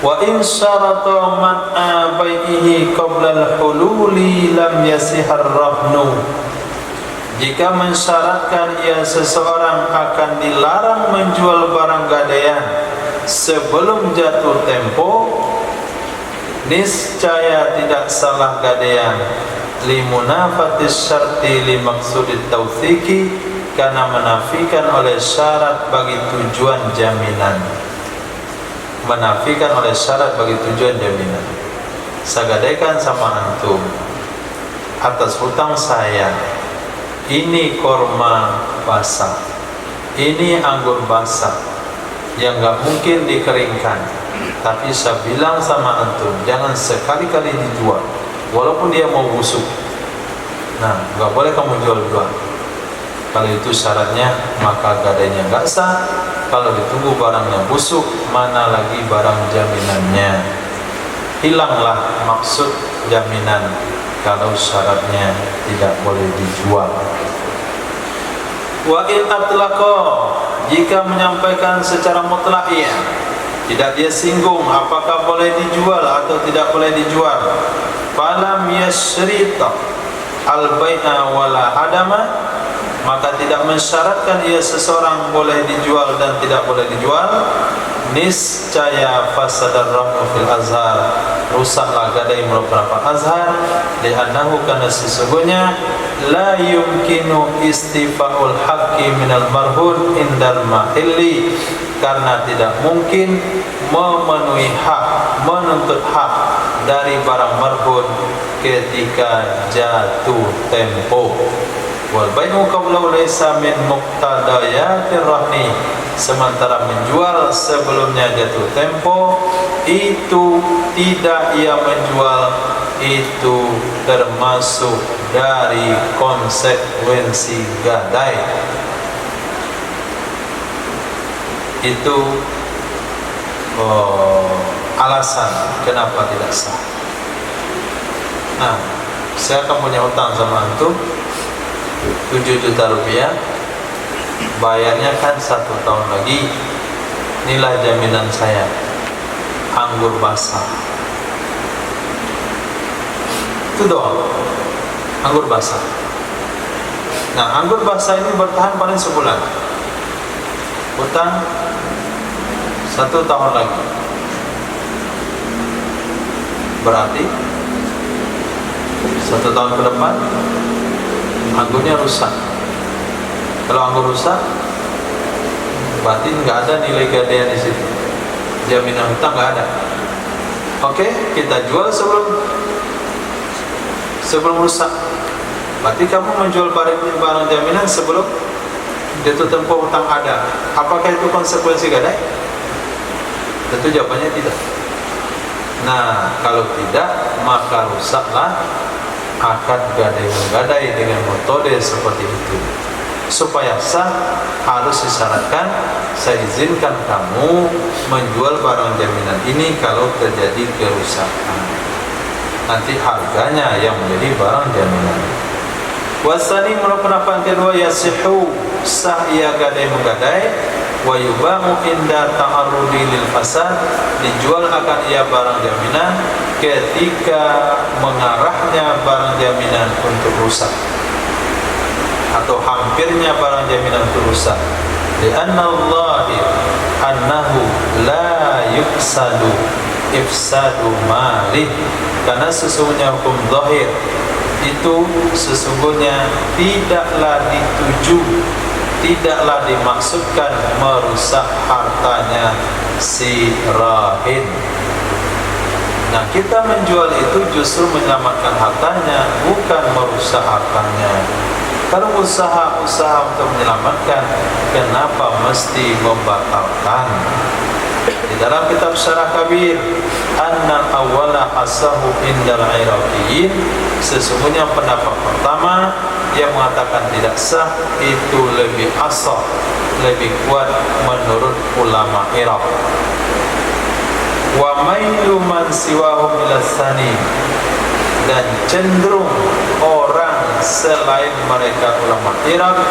[SPEAKER 1] Wa in syarata man'a bai'ihi qabla al-hululi lam yasihar rahnu, jika mensyaratkan ia seseorang akan dilarang menjual barang gadaian sebelum jatuh tempo, niscaya tidak salah gadaian. Limunafatis syarti limaksudit tauthiki, karena menafikan oleh syarat bagi tujuan jaminan. Menafikan oleh syarat bagi tujuan jaminan. Saya gadaikan sama antum atas hutang saya, ini korma basah, ini anggur basah yang gak mungkin dikeringkan, tapi saya bilang sama antum, jangan sekali-kali dijual walaupun dia mau busuk. Nah, gak boleh kamu jual-jual. Kalau itu syaratnya, maka gadainya gak sah. Kalau ditunggu barangnya busuk, mana lagi barang jaminannya. Hilanglah maksud jaminan kalau syaratnya tidak boleh dijual. Wa in atlaqa, jika menyampaikan secara mutlak ya, tidak dia singgung apakah boleh dijual atau tidak boleh dijual. Falam yashrita al-bai'a wala hadama, maka tidak mensyaratkan ia seseorang boleh dijual dan tidak boleh dijual. Niscaya fasadar ramu fil azhar, rusaklah gadai beberapa azhar. Li'annahu, karena sesungguhnya la yumkinu istifa'ul haqqi minal marhun indal mahilli, karena tidak mungkin memenuhi hak, menuntut hak dari barang marhun ketika jatuh tempo. Wal bai'u qablahu laysa min muqtadayatir rahni, sementara menjual sebelumnya jatuh tempo itu tidak ia menjual, itu termasuk dari konsekuensi gadai. Itu alasan kenapa tidak sah. Nah, saya akan punya utang sama antum 7 juta rupiah, bayarnya kan 1 tahun lagi. Nilai jaminan saya anggur basah, itu doang, anggur basah. Nah, anggur basah ini bertahan paling sebulan, utang 1 tahun lagi, berarti 1 tahun ke depan anggurnya rusak. Kalau anggur rusak, berarti nggak ada nilai gadaian di situ, jaminan hutang nggak ada. Oke, kita jual sebelum rusak. Berarti kamu menjual barang jaminan sebelum jatuh tempo hutang ada. Apakah itu konsekuensi gadai? Tentu jawabannya tidak. Nah, kalau tidak, maka rusaklah akad gadai menggadai dengan metode seperti itu. Supaya sah, harus disyaratkan, saya izinkan kamu menjual barang jaminan ini kalau terjadi kerusakan. Nanti harganya yang menjadi barang jaminan. Wasani, menurut pendapat kedua, yasihu, sah ia gadai menggadai. Wa yubamu inda ta'arrudi lil fasad, dijual akan ia barang jaminan ketika mengarahnya barang jaminan untuk rusak atau hampirnya barang jaminan untuk rusak. Li'anna Allahi annahu la yufsadu ifsadu malih, karena sesungguhnya hukum zahir itu sesungguhnya tidaklah dimaksudkan merusak hartanya si rahin. Nah, kita menjual itu justru menyelamatkan hartanya, bukan merusak hartanya. Kalau usaha untuk menyelamatkan, kenapa mesti membatalkan? Di dalam kitab Syarah Kabir, annal awwala asahu indal Iraqiyin, sesungguhnya pendapat pertama yang mengatakan tidak sah itu lebih asah, lebih kuat menurut ulama Irak. Wa mailu man siwahum ila tsani, dan cenderung orang selain mereka ulama Irak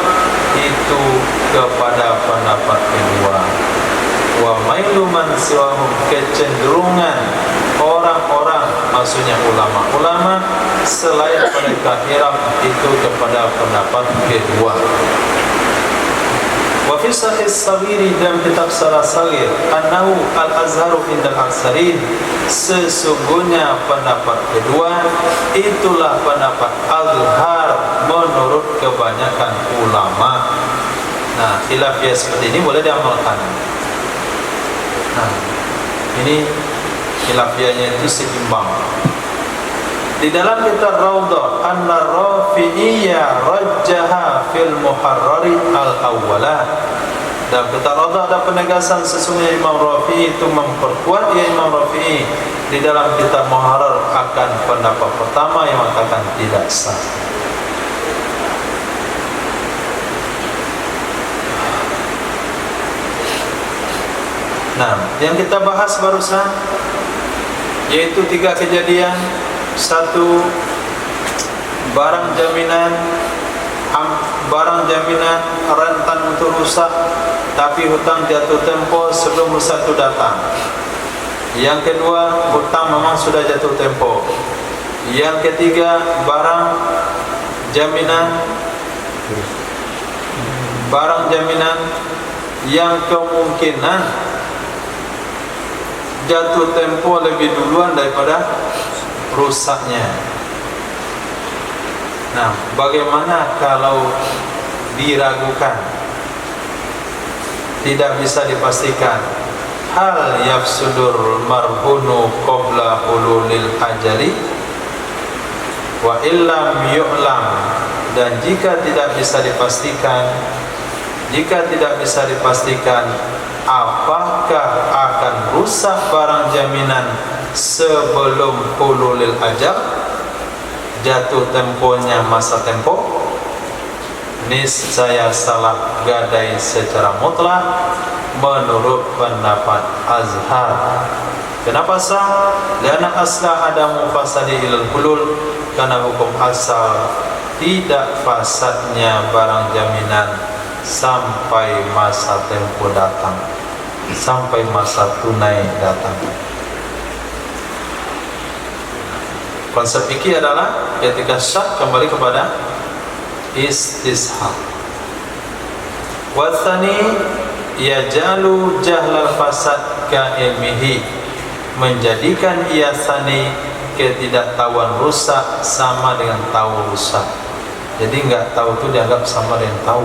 [SPEAKER 1] itu kepada pendapat kedua. Wa mailu man siwahum, kecenderungan orang-orang, maksudnya ulama-ulama selain mereka Irak itu kepada pendapat kedua. Wa fi sahih as-saghiri, dalam kitab Sarah Saghir, annahu al-azharu indal aksarin, sesungguhnya pendapat kedua itulah pendapat azhar menurut kebanyakan ulama. Nah, khilafiyah seperti ini boleh diamalkan. Nah, ini khilafiyahnya itu seimbang. Di dalam kitab Raudhah, An-Rafi'iyya rajjaha fil muharrari al-awwalah, Dan kitab Rawdah ada penegasan sesungguhnya Imam Rafi'i itu memperkuat Imam Rafi'i di dalam kitab Muharrar akan pendapat pertama yang mengatakan tidak sah. Nah, yang kita bahas barusan yaitu 3 kejadian. 1, barang jaminan rentan untuk rusak, tapi hutang jatuh tempo sebelum rusak itu datang. Yang kedua, hutang memang sudah jatuh tempo. Yang ketiga, barang jaminan yang kemungkinan jatuh tempo lebih duluan daripada rusaknya. Nah, bagaimana kalau diragukan, tidak bisa dipastikan? Hal yafsudur marhunu qabla hululil ajali wa illam yu'lam. Dan jika tidak bisa dipastikan, apakah akan rusak barang jaminan sebelum hululil ajal, jatuh temponya masa tempo, niscaya salah gadai secara mutlak menurut pendapat Azhar. Kenapa sah? Karena asla adamu fasadi ilal hulul, karena hukum asal tidak fasadnya barang jaminan sampai masa tempo datang, sampai masa tunai datang. Konsep fikih adalah ketika syak kembali kepada istishab. Watsani yaj'alu jahlal fasad ka ilmihi, menjadikan ia sani ketidaktahuan rusak sama dengan tahu rusak. Jadi enggak tahu itu dianggap sama dengan tahu.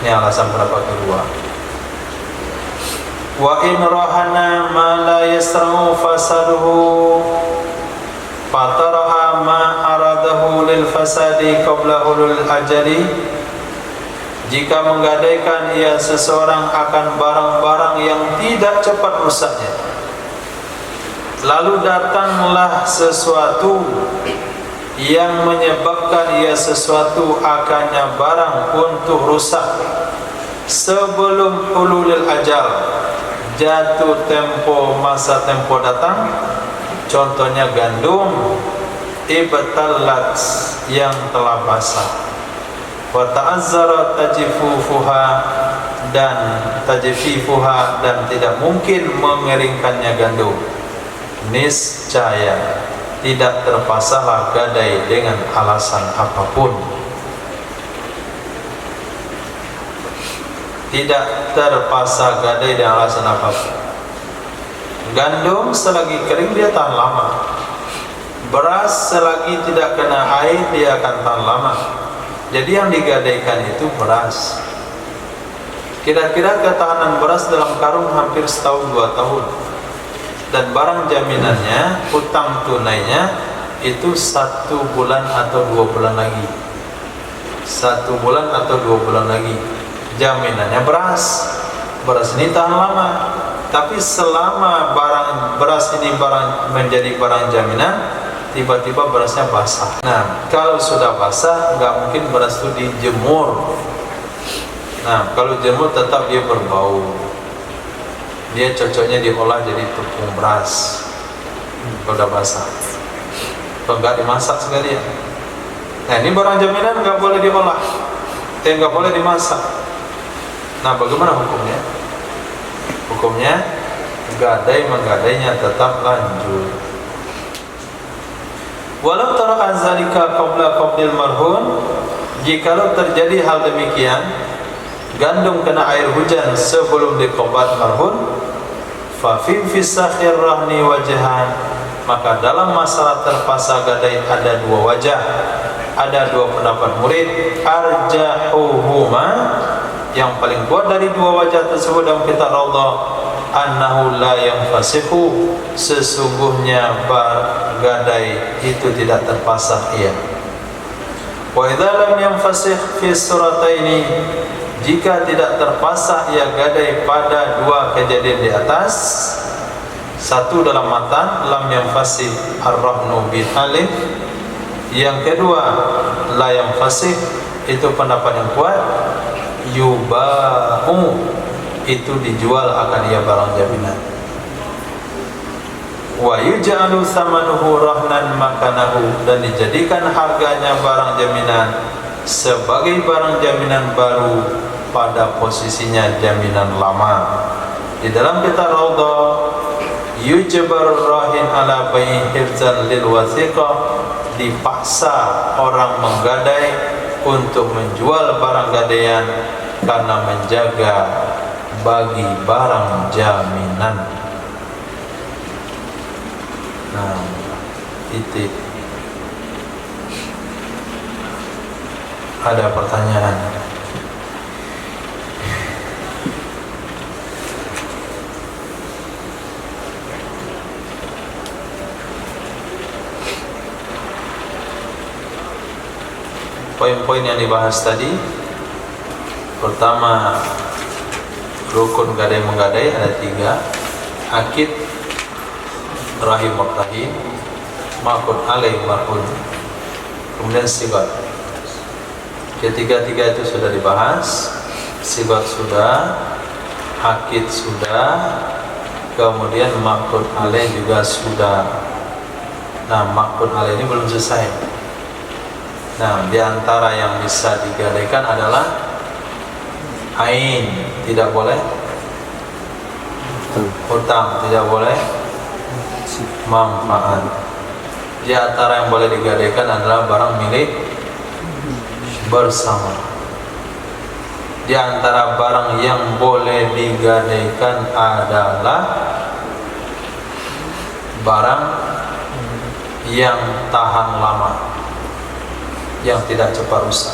[SPEAKER 1] Ini alasan pendapat kedua. Wa in rahana ma la yasra'u fasaduhu fataraha ma aradahu lil fasadi qabla hulul ajali. Jika menggadaikan ia seseorang akan barang-barang yang tidak cepat rusaknya, lalu datanglah sesuatu yang menyebabkan ia sesuatu akannya barang untuk rusak sebelum hululil ajal, jatuh tempo masa tempo datang. Contohnya gandum ibtalat yang telah basah, wa ta'azzara tajfifuha dan tidak mungkin mengeringkannya gandum, niscaya tidak terpasalah gadai dengan alasan apapun. Tidak terpaksa gadai dengan alasan apapun. Gandum selagi kering dia tahan lama. Beras selagi tidak kena air dia akan tahan lama. Jadi yang digadaikan itu beras. Kira-kira ketahanan beras dalam karung hampir setahun 2 tahun. Dan barang jaminannya, hutang tunainya itu 1 bulan atau 2 bulan lagi. 1 bulan atau 2 bulan lagi. Jaminannya beras. Beras ini tahan lama. Tapi selama beras ini menjadi barang jaminan, tiba-tiba berasnya basah. Nah, kalau sudah basah, nggak mungkin beras itu dijemur. Nah, kalau jemur tetap dia berbau. Dia cocoknya diolah jadi tepung beras. Kalau udah basah. Kalau nggak dimasak sekalian. Nah, ini barang jaminan nggak boleh diolah, nggak boleh dimasak. Nah, bagaimana hukumnya? Hukumnya menggadainya tetap lanjut. Walau tara zalika qabla qabdil marhun, jikalau terjadi hal demikian, gandum kena air hujan sebelum diqobat marhun, fa fi fisakhir rahni wajhan, maka dalam masalah terpaksa gadai ada 2 wajah, ada 2 pendapat murid. Arjahuhuma, yang paling kuat dari 2 wajah tersebut dalam kitab Rawdah, annahu la yanfasihu, sesungguhnya gadai itu tidak terpasang ia. Wa idza lam yanfasikh fi surataini, jika tidak terpasang ia gadai pada dua kejadian di atas. Satu dalam matan lam yanfasih ar-rahnu bil alif. Yang kedua la yanfasih, itu pendapat yang kuat, yubahu, itu dijual akan ia barang jaminan. Wa yuj'alu thamanuhu rahnan makanahu, dan dijadikan harganya barang jaminan sebagai barang jaminan baru pada posisinya jaminan lama. Di dalam kitab Raudhah, yujbar rahin ala bai'i hifzan lil wathiqah, dipaksa orang menggadai untuk menjual barang gadaian karena menjaga bagi barang jaminan. Nah, titik. Ada pertanyaan? Poin-poin yang dibahas tadi, pertama, rukun gadai menggadai ada 3: akid, rahim murtahin, ma'qud alaih marhun, kemudian sigat. Ketiga-tiga itu sudah dibahas. Sigat sudah, akid sudah, kemudian ma'qud alaih juga sudah. Nah, ma'qud alaih ini belum selesai. Nah, di antara yang bisa digadaikan adalah ain, tidak boleh hutang, tidak boleh manfaat. Di antara yang boleh digadaikan adalah barang milik bersama. Di antara barang yang boleh digadaikan adalah barang yang tahan lama, yang tidak cepat rusak.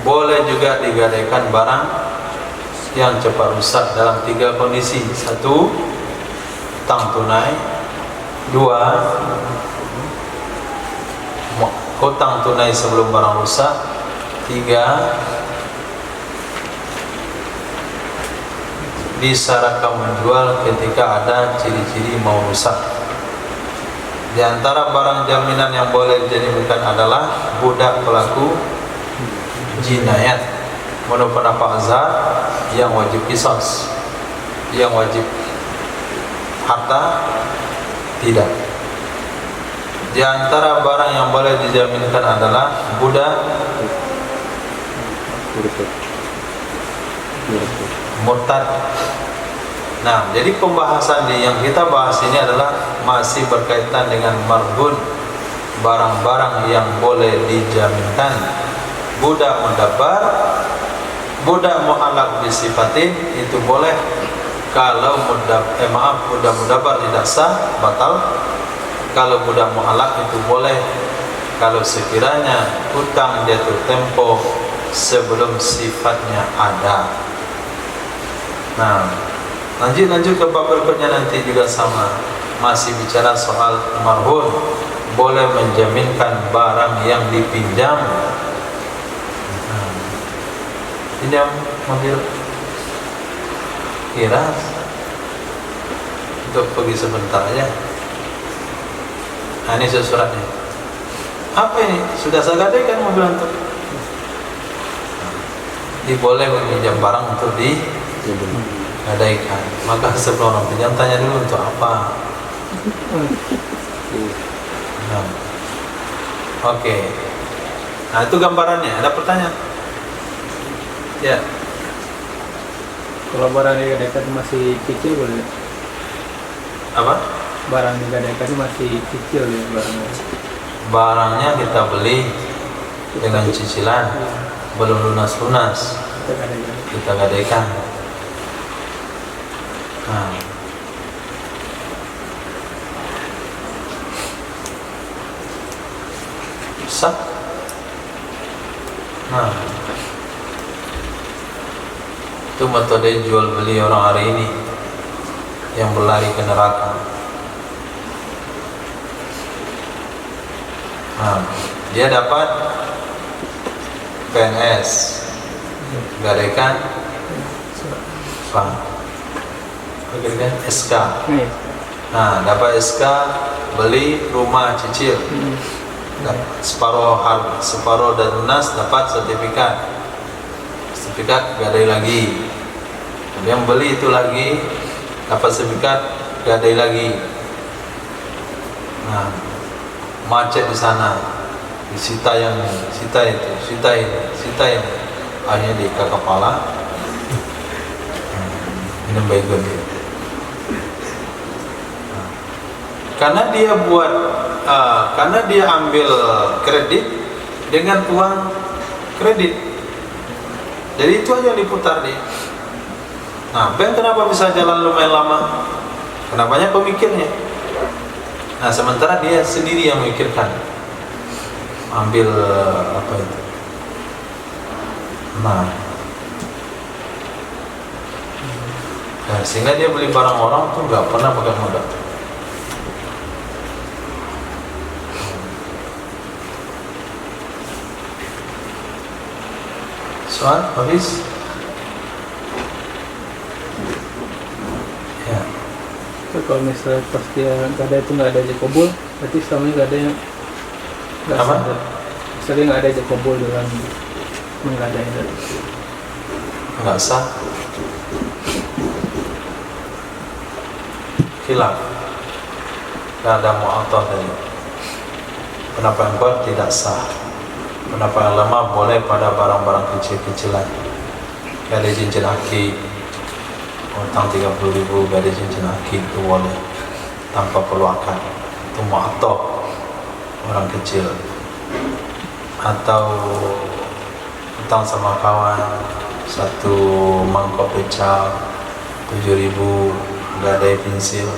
[SPEAKER 1] Boleh juga digadaikan barang yang cepat rusak dalam 3 kondisi. 1, hutang tunai. 2, hutang tunai sebelum barang rusak. 3, disyaratkan menjual ketika ada ciri-ciri mau rusak. Di antara barang jaminan yang boleh dijadikan adalah budak pelaku jinayat, menurut pendapat Azhar, yang wajib qisas, yang wajib harta tidak. Di antara barang yang boleh dijaminkan adalah budak murtad. Nah, jadi pembahasan yang kita bahas ini adalah masih berkaitan dengan marhun, barang-barang yang boleh dijaminkan. Budak mudabbar, budak mu'allaq bisifatin, itu boleh kalau budak mudabbar tidak sah, batal. Kalau budak mu'allaq itu boleh kalau sekiranya hutang jatuh tempo sebelum sifatnya ada. Nah, lanjut ke bab berikutnya nanti juga sama, masih bicara soal marhun, boleh menjaminkan barang yang dipinjam. Pinjam mobil kira untuk pergi sebentar aja. Nah, ini suratnya. Apa ini? Sudah saya gadaikan mobil untuk. Ini boleh meminjam barang untuk digadaikan. Maka sebelum orang pinjam tanya dulu untuk apa. Nah. Oke. Nah, itu gambarannya. Ada pertanyaan? Ya.
[SPEAKER 2] Kalau barang digadaikan masih kecil boleh?
[SPEAKER 1] Apa?
[SPEAKER 2] Barang digadaikan masih kecil ya barangnya.
[SPEAKER 1] Barangnya kita beli dengan cicilan, belum lunas-lunas, kita gadaikan. Nah, sah. Nah, itu metode jual beli orang hari ini yang berlari ke neraka. Nah, dia dapat PNS, gadaikan gadaikan SK.
[SPEAKER 2] Iya.
[SPEAKER 1] Nah, dapat SK beli rumah cicil. Separuh dan lunas, dapat sertifikat gadai lagi. Kemudian beli itu lagi, dapat sertifikat gadai lagi. Nah, macet di sana, disita yang sita ini, akhirnya diikat kepala. Minum baygon dia. Karena dia ambil kredit dengan uang kredit, jadi itu aja yang diputar dia. Nah, bank kenapa bisa jalan lumayan lama? Karena banyak pemikirnya. Nah, sementara dia sendiri yang memikirkan, ambil apa itu. Nah, sehingga dia beli barang orang tuh nggak pernah pakai modal. Soal habis. Ya.
[SPEAKER 2] Kalau misalnya pas dia gadai itu nggak ada jakobul, berarti selama ini nggak ada yang nggak
[SPEAKER 1] Apa?
[SPEAKER 2] sadar. Misalnya nggak ada jakobul dalam menggadai itu.
[SPEAKER 1] Nggak sah. Khilaf. Nggak ada mu'attah tadi. Pendapat yang kuat tidak sah. Pendapat yang lemah boleh pada barang-barang kecil-kecilan. Gadai cincin akik, utang 30.000 gadai cincin akik itu boleh tanpa perlu akad. Itu mu'attah orang kecil. Atau utang sama kawan satu mangkok pecel 7.000 gadai pensil,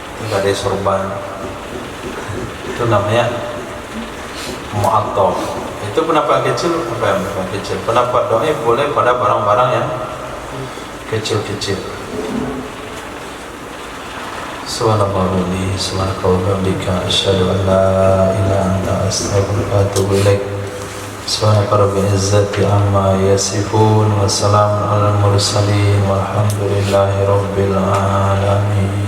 [SPEAKER 1] itu gadai sorban, itu namanya mu'attah. Itu pendapat kecil. Apa yang pendapat kecil? Pendapat dhaif boleh pada barang-barang yang kecil-kecil. Subhanallah, subhanaka asyhadu an la ilaha illa anta astaghfiruka wa atubu ilaik. Subhanaka rabbil izzati amma yasifun wa salamun alal mursalin walhamdulillahi rabbil alamin.